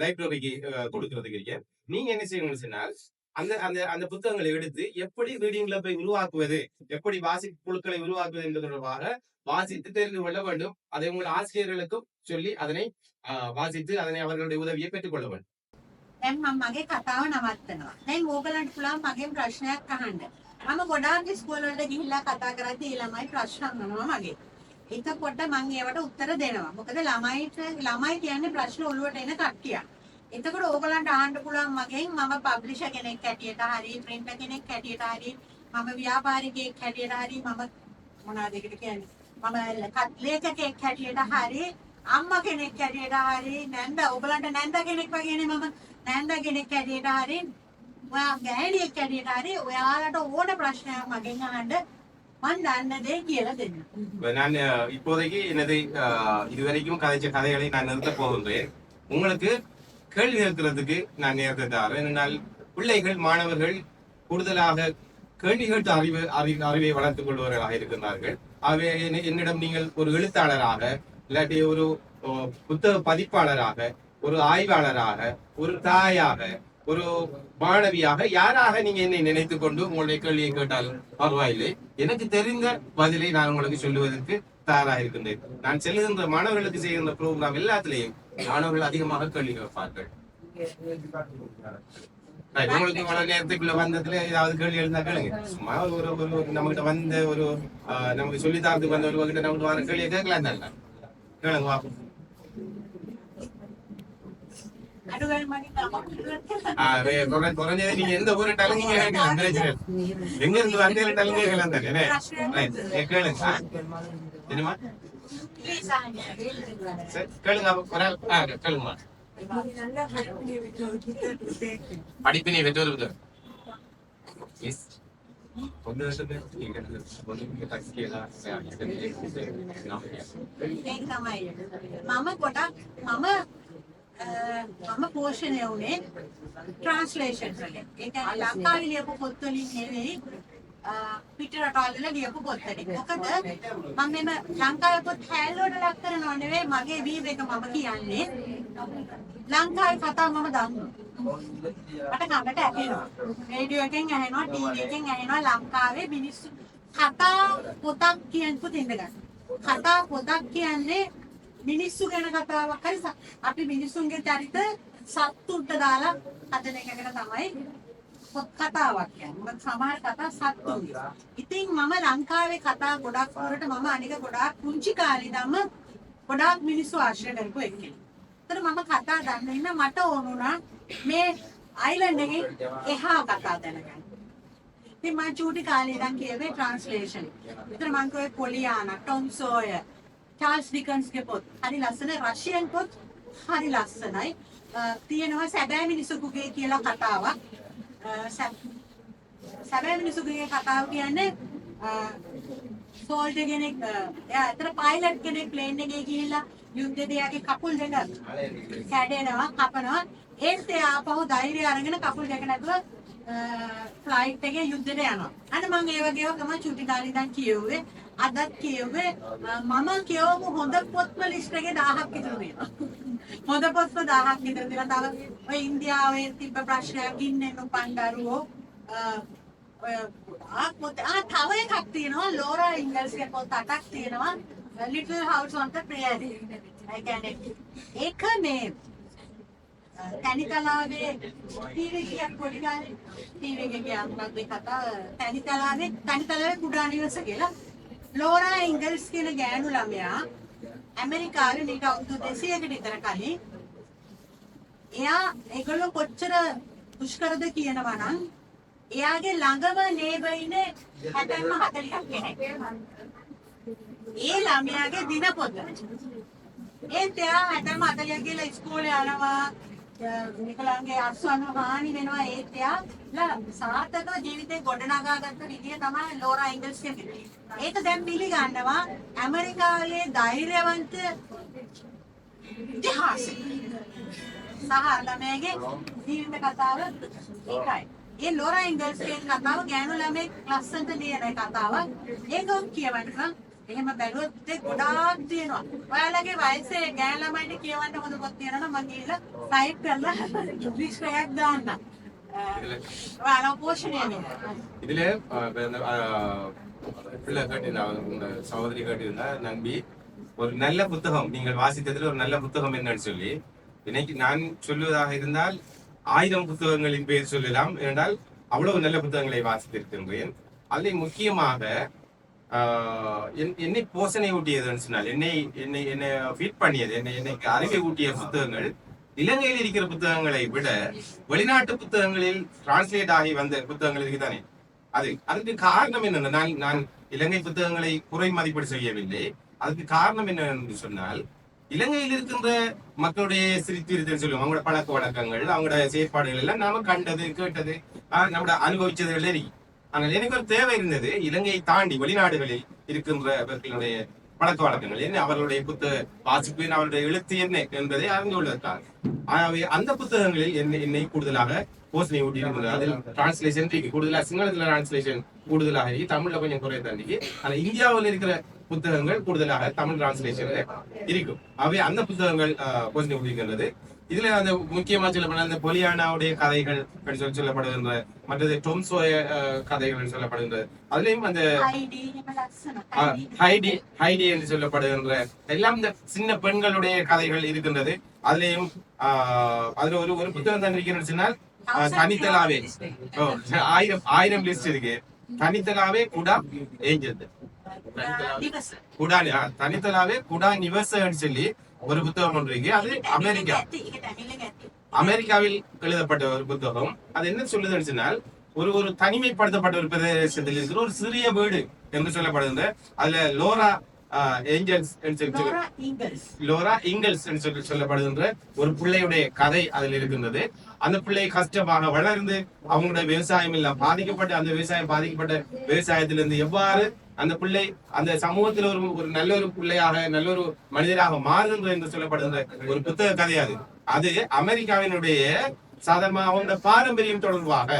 லைப்ரரிக்கு கொடுக்கறதுக்கு இருக்கேன். நீங்க என்ன செய்யணும்னு சொன்னால் அந்த அந்த அந்த புத்தகங்களை எடுத்து எப்படி ரீடிங் கிளப்பை உருவாக்குவது, எப்படி வாசிப்பு குழுக்களை உருவாக்குவது என்பது தொடர்பாக வாசித்து தெரிந்து கொள்ள வேண்டும். அதை உங்கள் ஆசிரியர்களுக்கும் சொல்லி அதனை வாசித்து அதனை அவர்களுடைய உதவியை பெற்றுக் கொள்ள வேண்டும். දැන් මම මගේ කතාව නවත්තනවා. දැන් ඕගලන්ට පුළුවන් මගෙන් ප්‍රශ්නයක් අහන්න. මම ගොඩාක් ඉස්කෝල වලට ගිහිල්ලා කතා කරද්දී ඒ ළමයි ප්‍රශ්න අහනවා මගේ. එතකොට මම ඒවට උත්තර දෙනවා. මොකද ළමයි කියන්නේ ප්‍රශ්න ඔළුවට එන කට්ටියක්. එතකොට ඕගලන්ට අහන්න පුළුවන් මගෙන් මම පබ්ලිෂර් කෙනෙක් හැටියට හරි, ප්‍රින්ටර් කෙනෙක් හැටියට හරි, මම ව්‍යාපාරිකයෙක් හැටියට හරි, මම මොනවද ඒකට කියන්නේ? මම ලේඛකයෙක් හැටියට හරි, අම්මා කෙනෙක් හැටියට හරි, නැන්ද ඕගලන්ට නැන්ද කෙනෙක් වගේනේ මම. නැන්ද කෙනෙක් හැටියට හරි, ඔයා ගෑණියෙක් හැටියට හරි, ඔයාලට ඕන ප්‍රශ්නයක් මගෙන් අහන්න මම දන්න දේ කියලා දෙන්න. நான் இப்போதைக்கு எனது இதுவரைக்கும் கதைச்ச கதைகளை நான் நிறுத்த போகின்றேன். உங்களுக்கு கேள்வி கேட்கறதுக்கு நான் நேரத்தை தரேன். ஏனென்றால் பிள்ளைகள் மாணவர்கள் கூடுதலாக கேள்வி கேட்டு அறிவை வளர்த்துக் கொள்பவர்களாக இருக்கின்றார்கள். ஆகவே என்னிடம் நீங்கள் ஒரு எழுத்தாளராக இல்லாட்டி ஒரு புத்தக பதிப்பாளராக, ஒரு ஆய்வாளராக, ஒரு தாயாக, ஒரு மாணவியாக, யாராக நீங்க என்னை நினைத்துக் கொண்டு உங்களுடைய கேள்வியை கேட்டாலும் பரவாயில்லை. எனக்கு தெரிந்த பதிலை நான் உங்களுக்கு சொல்லுவதற்கு தயாராக இருக்கின்றேன். நான் செல்லுகின்ற மாணவர்களுக்கு செய்கின்ற ப்ரோக்ராம் எல்லாத்திலையும் மாணவர்கள் அதிகமாக கேள்வி கேட்பார்கள். உங்களுக்கு இவ்வளவு நேரத்துக்குள்ள வந்ததுல ஏதாவது கேள்வி எழுந்தா கேளுங்க. சும்மா ஒரு நம்மகிட்ட வந்த ஒரு நமக்கு சொல்லி தரத்துக்கு வந்த ஒரு கிட்ட நமக்கு வர கேள்வியை கேட்கலாம் தானே. கேளுங்க பாப்போம். குறைஞ்சது நீங்க எந்த ஊருட்டாலும் நீங்க கேட்கலாம். எங்க இருந்து வந்தேன்ட்டாலும் கேட்கலாம் தானே. கேளுங்க. என்னமா கேளுங்க. கேளுங்கம்மா. படிப்பினை பெற்றோர் මම පෝෂණය වුණේ ට්‍රාන්ස්ලේෂන් වලින්. ඒ කියන්නේ ලංකාවේ ලියපු පොත් වලින් නෙවෙයි පිට රටවල් වල ලියපු පොත් වලින්. මොකද මම මෙම ලංකාවේ පොත් හැල්ලුවට ලක් කරනව නෙවෙයි මගේ වීව් එක මම කියන්නේ. ලංකාවේ කතා මම දන්නවා. මට කනට ඇහෙනවා. රේඩියෝ එකෙන් ඇහෙනවා, ටීවී එකෙන් ඇහෙනවා ලංකාවේ මිනිස්සු කතා පොතක් කියනකොට ඉඳගන්න. කතා පොතක් කියන්නේ මිනිස්සු ගැන කතාවක් හරි අපි මිනිස්සුන්ගේ චරිත සත්තුන්ට දාලා හදන එකකට තමයි පොත් කතාවක් කියන්නේ. මොකද සමහර කතා සත්තුන්ගේ. ඉතින් මම ලංකාවේ කතා ගොඩක් වලට මම අනික ගොඩාක් පුංචි කාලේ ඉඳන්ම ගොඩාක් මිනිස්සු ආශ්‍රය කරපු එක්කෙනෙක්. ඒතර මම කතා දන්න ඉන්න මට ඕන වුණා මේ අයිලන්ඩ් එකේ එහා කතා දැනගන්න. ඉතින් මම චූටි කාලේ ඉඳන් කියවේ ට්‍රාන්ස්ලේෂන්. ඒතර මම කිව්වේ පොලියානා, ටොම් සෝයර්, चार्ल्स डिकन्स के पोत हरी लස්සන රෂියන් පොත් හරි ලස්සනයි. තියෙනවා සැබෑ මිනිසෙකුගේ කියලා කතාවක්. සැබෑ මිනිසෙකුගේ කතාව කියන්නේ සෝල්ජර් කෙනෙක් එයා අතර පයිලට් කෙනෙක් ප්ලේන් එකේ ගිහිල්ලා යුද්ධෙදී එයාගේ කකුල් දෙක කැඩෙනවා, කපනවා. ඒත් එයා ආපහු ධෛර්යය අරගෙන කකුල් දෙක නැතුව ෆ්ලයිට් එකේ යුද්ධෙට යනවා. අන්න මම ඒ වගේව තමයි චුටි කාලේ ඉඳන් කියෙව්වේ. අදත් කියවේ මම කියවපු හොඳ පොත්ම ලිස්ට් එකේ 1000ක් විතර තියෙනවා. හොඳ පොත්ම 1000ක් විතර තියෙනවා. තව ඔය ඉන්දියාවේ තිබ්බ ප්‍රශ්නයක් ගින්නෙන් උපන් දරුවෝ තව එකක් තියෙනවා ලෝරා ඉංගල්ස්ගේ පොත් 8ක් තියෙනවා ලිටල් හවුස් ඔන් ද ප්‍රේයරි. ඒ කියන්නේ ඒක මේ තනිතලාවේ ටීවී එකක් පොඩි කාලේ ටීවී එකේ කියන්නත් මේ කතාව තනිතලාවේ කුඩා නිවස කියලා ලෝරා ඉංගල්ස් කියන ගෑනු ළමයා ඇමරිකාවේ නික අවුරුදු 200කට විතර කලින් එයා ඒගොල්ලෝ කොච්චර දුෂ්කරද කියනවා නම් එයාගේ ළඟම නේබර් ඉන්නේ 40ක් කෙනෙක්. ඒ ළමයාගේ දිනපොත. ඒත් එයා 40ක් ගිහලා ඉස්කෝලේ යනවා. නිකලන්ගේ අස්වන්න හානි වෙනවා. ඒත් එයා සාර්ථකව ජීවිතේ ගොඩනගාගත්ත විදිය තමයි ලෝරා ඉංගල්ස් කියන්නේ. ඒක දැන් පිළිගන්නවා ඇමරිකාවේ ධෛර්යවන්ත ඉතිහාසය. සහ ළමයාගේ ජීවිත කතාව ඒකයි. ඒ ලෝරා ඉංගල්ස් කියන කතාව ගෑනු ළමෙක් ලස්සනට ලියන කතාවක්. ඒක කියවන්න එහෙම බැලුවොත් ඒක ගොඩාක් තියෙනවා. ඔයාලගේ වයසේ ගෑනු ළමයින්ට කියවන්න හොඳ පොත් තියෙනවා නම් මම ගිහලා ටයිප් කරලා ලිස්ට් එකක් දාන්න. ඔයාලා පෝෂණය වෙනවා. இதுல பிள்ளை கேட்டிருந்தா சகோதரி கேட்டிருந்தா நம்பி ஒரு நல்ல புத்தகம் நீங்கள் வாசித்ததில் ஒரு நல்ல புத்தகம் என்னன்னு சொல்லி இன்னைக்கு நான் சொல்லுவதாக இருந்தால் 1000 புத்தகங்களின் பெயர் சொல்லலாம். என்றால் அவ்வளவு நல்ல புத்தகங்களை வாசித்திருக்கின்றேன். அதில் முக்கியமாக என்னை போஷனை ஊட்டியதுன்னு சொன்னால் என்னை ஃபீட் பண்ணியது என்னை அறிவை ஊட்டிய புத்தகங்கள் இலங்கையில் இருக்கிற புத்தகங்களை விட வெளிநாட்டு புத்தகங்களில் டிரான்ஸ்லேட் ஆகி வந்த புத்தகங்கள் இருக்குதானே. அதுக்கு காரணம் என்னென்ன, நான் இலங்கை புத்தகங்களை குறை மதிப்பீடு செய்யவில்லை. அதுக்கு காரணம் என்ன என்று சொன்னால் இலங்கையில் இருக்கின்ற மக்களுடைய சிரித்திருத்தல் சொல்லுவோம், அவங்களோட பழக்க வழக்கங்கள், அவங்களோட செயற்பாடுகள் எல்லாம் நாம கண்டது கேட்டது நம்மளோட அனுபவிச்சதுகள் இருக்கு. ஆனால் எனக்கு ஒரு தேவை இருந்தது இலங்கையை தாண்டி வெளிநாடுகளில் இருக்கின்றவர்களுடைய பழக்க வழக்கங்கள் என்ன, அவர்களுடைய வாசிப்பு அவருடைய எழுத்து என்ன என்பதை அறிந்து கொள்வதற்காக. ஆகவே அந்த புத்தகங்களில் என்னை கூடுதலாக போசனை ஊட்டி இருக்கிறது. அதில் டிரான்ஸ்லேஷன் கூடுதலாக சிங்களத்துல டிரான்ஸ்லேஷன் கூடுதலாக இருக்கு, தமிழ்ல கொஞ்சம் குறைய தண்டிக்கு. ஆனா இந்தியாவில் இருக்கிற புத்தகங்கள் கூடுதலாக தமிழ் டிரான்ஸ்லேஷன் இருக்கும். ஆகவே அந்த புத்தகங்கள் போசனை ஊட்டிருக்கின்றது. இதுல அந்த முக்கியமா சொல்லப்பட அந்த பொலியானாவுடைய கதைகள் சொல்லப்படுகின்ற, மற்றது டொம்சோய கதைகள் சொல்லப்படுகின்ற, அதுலயும் அந்த ஹைடி என்று சொல்லப்படுகின்ற எல்லாம் இந்த சின்ன பெண்களுடைய கதைகள் இருக்கின்றது. அதுலயும் அதுல ஒரு புத்தகம் தான் இருக்கிறேன்னு சொன்னால் தனித்தலாவே 1000 லிஸ்ட் இருக்கு. தனித்தலாவே குடா ஏஞ்சல், தனித்தலாவே குடா நிவசன்னு சொல்லி ஒரு புத்தகம் ஒன்று இருக்கு. அது அமெரிக்காவில் எழுதப்பட்ட ஒரு புத்தகம். அது என்ன சொல்லுதுன்னு சொன்னால் ஒரு தனிமைப்படுத்தப்பட்ட ஒரு பிரதேசத்தில் இருக்கிற ஒரு சிறிய வீடு என்று சொல்லப்படுகின்ற, அதுல லோரா இங்கல்ஸ் சொல்லப்படுகின்ற ஒரு பிள்ளையுடைய கதை அதில் இருக்கின்றது. அந்த பிள்ளை கஷ்டமாக வளர்ந்து அவங்களுடைய விவசாயம் எல்லாம் பாதிக்கப்பட்ட, அந்த விவசாயம் பாதிக்கப்பட்ட விவசாயத்திலிருந்து எவ்வாறு அந்த பிள்ளை அந்த சமூகத்தில் ஒரு நல்ல ஒரு பிள்ளையாக நல்ல ஒரு மனிதராக மாறுகின்ற என்று சொல்லப்படுகின்ற ஒரு புத்தக கதையாது. அது அமெரிக்காவினுடைய சாதாரண அவங்க பாரம்பரியம் தொடர்பாக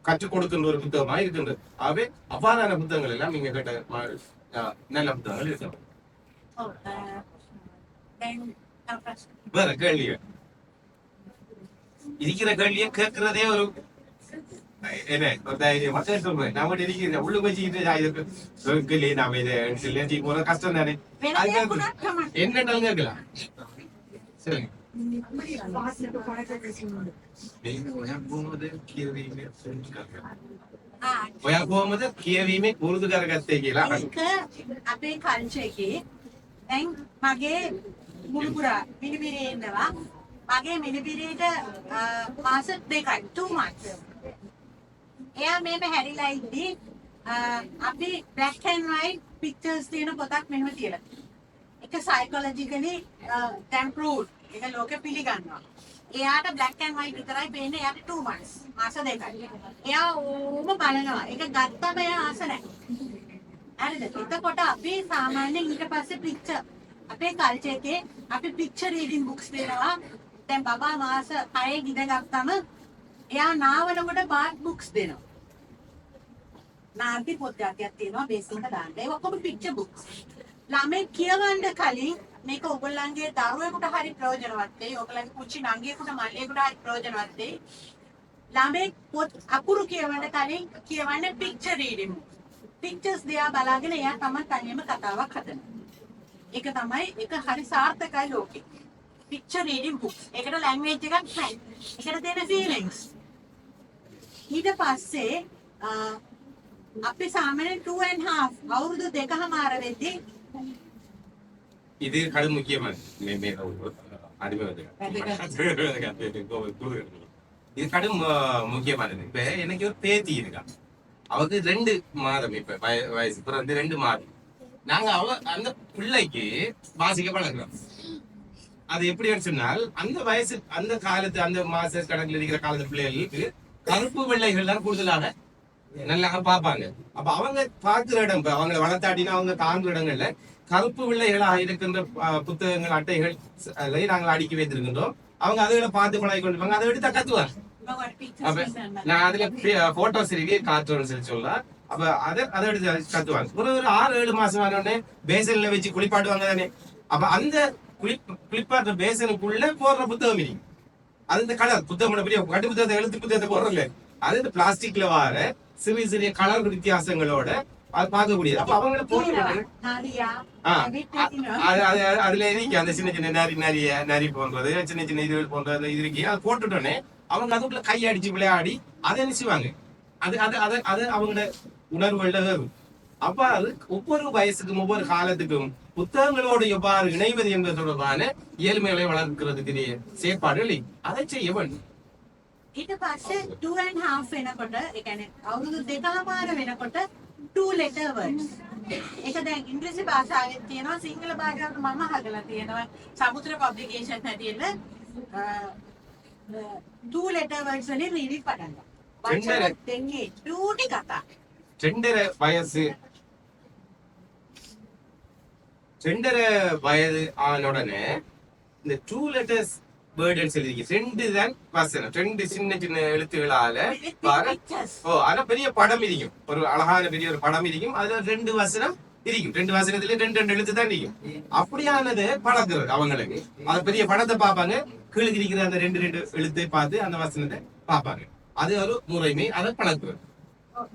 கற்றுக் கொடுக்கின்ற ஒரு புத்தகமாக இருக்கின்றது. ஆகவே அவ்வாறான புத்தகங்கள் எல்லாம் நீங்க கேட்ட நல்ல புத்தகங்கள் இருக்கலாம். வேற கேள்வி இருக்கிற கேள்வியை கேட்கிறதே ஒரு என்ன ஒரு தைரியமா சொல்றேன். நம்ம இருக்கிற உள்ள வச்சுக்கிட்டு நாம இதை போற கஷ்டம் தானே. என்னன்னாலும் கேட்கலாம். சரிங்க. ඔයා කොහොමද කියවීමේ පුරුදු කරගත්තේ කියලා ඒක අපේ කල්චර් එකේ දැන් මගේ මුළුපුරා මිනිබිරේ ඉන්නවා. මගේ මිනිබිරේට මාස 2යි 2 months. එයා මේක හැරිලා ඉද්දි අපි black and white pictures තියෙන පොතක් මෙහෙම තියලා. ඒක psychologically improved. ඒක ලෝකෙ පිළිගන්නවා. එයාට black and white විතරයි පේන්නේ. එයාට 2 months මාස 2යි. එයා ඕම බලනවා. ඒක ගත්තම එයා ආස නැහැ. හරිද? එතකොට අපි සාමාන්‍යයෙන් ඊට පස්සේ පික්චර් අපේ කල්චර් එකේ අපි පික්චර් රීඩින් බුක්ස් දෙනවා. දැන් බබා මාස 6 ඉඳගත්තම එයා නාවනකොට බාත් බුක්ස් දෙනවා. නාටි පොත් જાතියක් තියෙනවා බේස් එකට දාන්න. ඒක ඔක්කොම පික්චර් බුක්ස්. ළමයි කියවන්න කලින් මේක ඔයගොල්ලන්ගේ දරුවෙකුට හරි ප්‍රයෝජනවත් වෙයි. ඔයගොල්ලන්ගේ පුංචි නංගියෙකුට මල්ලියෙකුට හරි ප්‍රයෝජනවත් වෙයි. ළමයි පොත් අකුරු කියවන්න කලින් කියවන්නේ පික්චර් රීඩින්. පික්චර්ස් දිහා බලාගෙන එයා තමයි තනියම කතාවක් හදනවා. ඒක තමයි ඒක හරි සාර්ථකයි ලෝකෙ. Picture reading books. ඒකට ලැන්ග්වේජ් එකක් නැහැ. ඒකට තියෙන ෆීලිංග්ස්. ඊට පස්සේ අපි සාමාන්‍යයෙන් 2.5 අවුරුදු 2කමාර වෙද්දී இது கடும் முக்கியமானது. இது கடும் முக்கியமானது. இப்ப எனக்கு ஒரு பேத்தி இருக்கா, அவருக்கு 2 மாதம் இப்ப வயசு பிறந்து 2 மாதம். நாங்க அந்த பிள்ளைக்கு வாசிக்க பழகிறோம். அது எப்படின்னு சொன்னால் அந்த வயசு அந்த காலத்து அந்த மாச கணக்கில் இருக்கிற காலத்து பிள்ளைகளுக்கு கருப்பு வெள்ளைகள் தான் கூடுதலாக நல்லா பார்ப்பாங்க. அப்ப அவங்க பார்க்கிற இடம், அவங்க வளர்த்தாட்டினா அவங்க தாங்குற இடங்கள்ல கருப்பு வெள்ளைகளாக இருக்கின்ற புத்தகங்கள் அட்டைகள் நாங்கள் அடுக்கி வைத்திருக்கின்றோம். அவங்க அதுகளை பார்த்து பழகி கொண்டிருப்பாங்க. அதை எடுத்தா கத்துவாங்க. அப்ப நான் அதுல போட்டோஸ் இருக்கு காட்டுறேன்னு சொல்லி சொல்லலாம். அப்ப அதை எடுத்து கத்துவாங்க. ஒரு 6-7 மாசம் ஆனோடனே பேசன்ல வச்சு குளிப்பாட்டுவாங்க தானே. அப்ப அந்த குளிப்பாட்டுற பேசனுக்குள்ள போடுற புத்தகம் இருக்கு. அது இந்த கலர் புத்தகம் பெரிய கட்டு புத்தகத்தை எழுத்து புத்தகத்தை போடுறல, அது இந்த பிளாஸ்டிக்ல வர சிறிய சிறிய கலர் வித்தியாசங்களோட அது பார்க்கக்கூடியது. அப்ப அவங்கள போட்டு அதுல இருக்கு அந்த சின்ன சின்ன நரி போன்றது, சின்ன சின்ன இதுகள் போன்றது இது இருக்கு. அதை போட்டுட்டோன்னே அவங்க அதுக்குள்ள கையடிச்சு விளையாடி அதை நினைச்சுவாங்க. அது அவங்களோட உணர்வுகள்ல வரும். அப்ப அது ஒவ்வொரு வயசுக்கும் ஒவ்வொரு காலத்துக்கும் புத்தகங்களோடு எவ்வாறு இணைவது என்பது தொடர்பான இயல்மைகளை வளர்க்கிறதுக்கு செயற்பாடுகள் அதை செய்ய வேண்டும். ඊට පස්සේ 2.5 වෙනකොට ඒ කියන්නේ අවුරුදු 2කමාර වෙනකොට 2 letter words. ඒක දැන් ඉංග්‍රීසි භාෂාවෙත් තියෙනවා, සිංහල භාෂාවට මම හදලා තියෙනවා සමුද්‍ර පබ්ලිකේෂන් හැටියට 2 letter words වලින් රීඩින් පටන් ගන්නවා. වචන දෙකේ චූටි කතා. 2.5 வயசு 2.5 வயது ஆன உடனே இந்த 2 letters வேர்டுன்னு சொல்லி ரெண்டு தான் வசனம், ரெண்டு சின்ன சின்ன எழுத்துக்களால ஆனா பெரிய படம் இருக்கும், ஒரு அழகான பெரிய ஒரு படம் இருக்கும், அதுல 2 வசனம் இருக்கும், 2 வசனத்துல 2 எழுத்து தான் இருக்கும். அப்படியானது பழக்கிறது அவங்களுக்கு. அது பெரிய படத்தை பார்ப்பாங்க, கீழே இருக்கிற அந்த 2 எழுத்தை பார்த்து அந்த வசனத்தை பார்ப்பாங்க. அது ஒரு முறைமை, அதை பழக்குறது.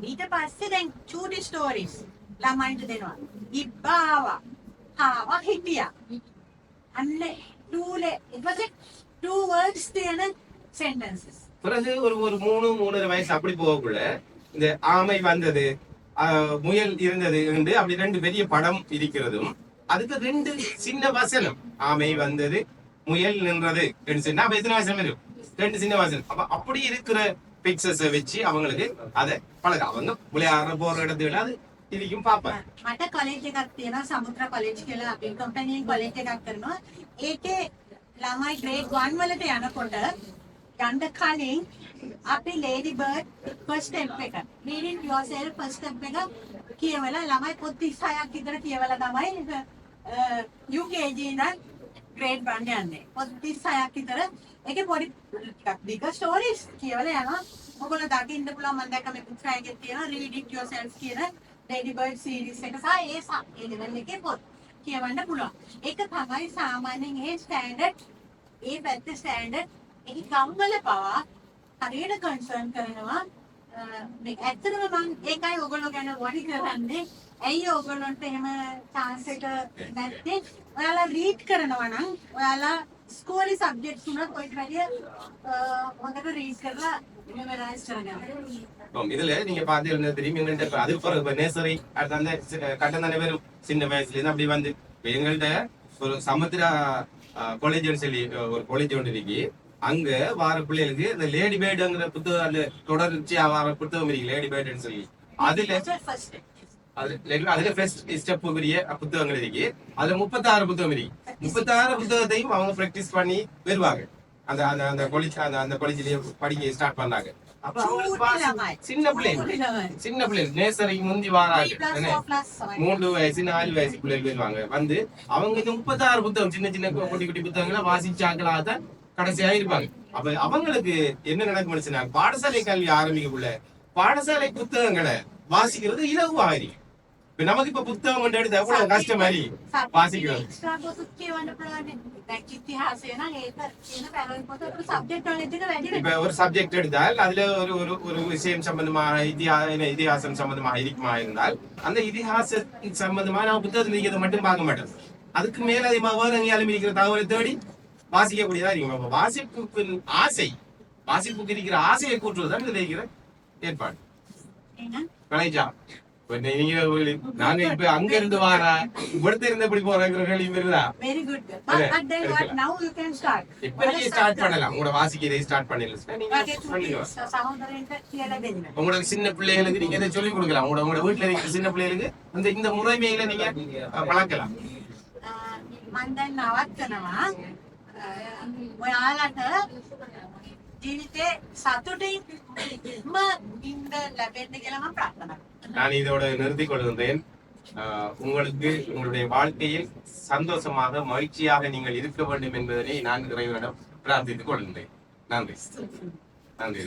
ඊට පස්සේ දැන් චූටි ස්ටෝරිස් ළමයින්ට දෙනවා. ඉබ්බා ආවා. ආවා හිටියා. අන්න ටූලේ it was a 2 words තියෙන sentences. பிறகு ஒரு 3.5 வயசு அப்படி போகக்குள்ள இந்த ஆமை வந்தது, முயல் இருந்தது என்று அப்படி 2 பெரிய படம் இருக்கிறதும், அதுக்கு 2 சின்ன வசனம், ஆமை வந்தது முயல் நின்றது சொன்னா அப்ப எத்தனை வசனம் வரும்? 2 சின்ன வசனம். அப்ப அப்படி இருக்கிற பிக்சர்ஸை வச்சு அவங்களுக்கு அதை பழக, அவங்க விளையாடுற போற இடத்துல அது இதுக்கும் பார்ப்பாங்க. මට කොලෙජ් එකක් තියෙනවා, සමුද්‍ර කොලෙජ් කියලා අපි කම්පැනියෙන් කොලෙජ් එකක් කරනවා. ඒකේ ළමයි grade 1 වලට යනකොට යන්න කලින් අපි lady bird first step එක reading yourself first step එක කියවලා ළමයි පොත් 36ක් විතර කියවලා තමයි UKG ඉඳන් grade 1 යන්නේ. පොත් 36ක් විතර ඒකේ පොඩි ටිකක් දිග ස්ටෝරිස් කියවලා යනවා. ඔයගොල්ලෝ දකින්න පුළුවන්, මම දැක්ක මේ පුත්‍රා එකේ තියෙනවා read it yourself කියන lady bird series එක සහ ඒ level එකේ පොත් කියවන්න පුළුවන්. ඒක තමයි සාමාන්‍යයෙන් ඒ ස්ටෑන්ඩඩ්, ඒ පැත්ත ස්ටෑන්ඩඩ් ඒක ගම්වල පවා හරියට කන්සර්න් කරනවා. මේ ඇත්තටම මම ඒකයි ඔයගොල්ලෝ ගැන වරි කරන්නේ. ඇයි ඔයගොල්ලන්ට එහෙම chance එක නැත්තේ? ඔයාලා රීඩ් කරනවා නම් ඔයාලා ස්කෝලේ සබ්ජෙක්ට්ස් උනත් ඔයිට වැඩිය හොඳට රීඩ් කරලා මෙමරයිස් කරගන්න. இதுல நீங்க பாத்தீங்கன்னா தெரியும், எங்கள்கிட்ட அதுக்கு பிறகு நேசரி அடுத்த அந்த கட்டம் தானே வரும் சின்ன வயசுல இருந்து அப்படி வந்து எங்கள்கிட்ட ஒரு சமுத்திரா காலேஜ்னு சொல்லி ஒரு காலேஜ் ஒன்று இருக்கு. அங்க வார பிள்ளைகளுக்கு இந்த லேடி பேர்டுங்கிற புத்தகம், அந்த தொடர்ச்சியா வார புத்தகம் இருக்கு லேடி பேர்டுன்னு சொல்லி, அதுல ஃபர்ஸ்ட் ஸ்டெப் பெரிய புத்தகங்கள் இருக்கு. அதுல 36 புத்தகம் இருக்கு. 36 புத்தகத்தையும் அவங்க பிராக்டிஸ் பண்ணி வருவாங்க. அந்த அந்த அந்த காலேஜ் அந்த காலேஜ்லயே படிக்க ஸ்டார்ட் பண்ணாங்க. அப்ப சின்ன பிள்ளைங்க நேசரி முந்தி வாராங்க, 3 வயசு 4 வயசு பிள்ளைகள் வருவாங்க. வந்து அவங்க இந்த 36 புத்தகம் சின்ன சின்ன குட்டி குட்டி புத்தகங்களை வாசிச்சாங்களாதான் கடைசியா இருப்பாங்க. அப்ப அவங்களுக்கு என்ன நடக்கும் சொன்னா, பாடசாலை கல்வி ஆரம்பிக்கக்குள்ள பாடசாலை புத்தகங்களை வாசிக்கிறது இலகுவாக இருக்கு. இப்ப நமக்கு இப்ப புத்தகம் கொண்டு எடுத்து எவ்வளவு கஷ்டம் மாதிரி வாசிக்கிறது. இப்ப ஒரு சப்ஜெக்ட் எடுத்தால் அதுல ஒரு ஒரு ஒரு விஷயம் சம்பந்தமாக இதிகாசம் சம்பந்தமாக இருக்குமா இருந்தால் அந்த இதிகாச சம்பந்தமா நம்ம புத்தகத்தில் இருக்கிறத மட்டும் பார்க்க மாட்டோம். அதுக்கு மேல அதிகமாக வேற எங்கேயாலும் இருக்கிற தகவலை தேடி வாசிக்கக்கூடியதா இருக்கும். வாசிப்புக்கு ஆசை, வாசிப்புக்கு இருக்கிற ஆசையை கூட்டுவதுதான் இதுல இருக்கிற ஏற்பாடு. கலைஜா நாங்க இப்ப அங்க இருந்து வாரா இവിടുത്തെ இருந்து எப்படி போறங்கிற கேள்வி வருதா? Very good. But then what now you can start. இப்ப நீங்க ஸ்டார்ட் பண்ணலாம். உங்களோட வாசிக்கிறதை ஸ்டார்ட் பண்ணிடலாம். உங்களுக்கு சின்ன பிள்ளைகளுக்கு நீங்க இதை சொல்லிக் கொடுக்கலாம். உங்களோட வீட்டுல இருக்கிற சின்ன பிள்ளைகளுக்கு இந்த முறைமையில நீங்க பழக்கலாம். මම දැන් නවත්තනවා. ඔයාලට ජීවිතේ සතුටින්ම ඉන්න ලැබෙන්න කියලා මම ප්‍රාර්ථනා කරනවා. நான் இதோட நிறுத்திக் கொள்கின்றேன். உங்களுக்கு உங்களுடைய வாழ்க்கையில் சந்தோஷமாக மகிழ்ச்சியாக நீங்கள் இருக்க வேண்டும் என்பதனை நான் இறைவனிடம் பிரார்த்தித்துக் கொள்கின்றேன். நன்றி. நன்றி.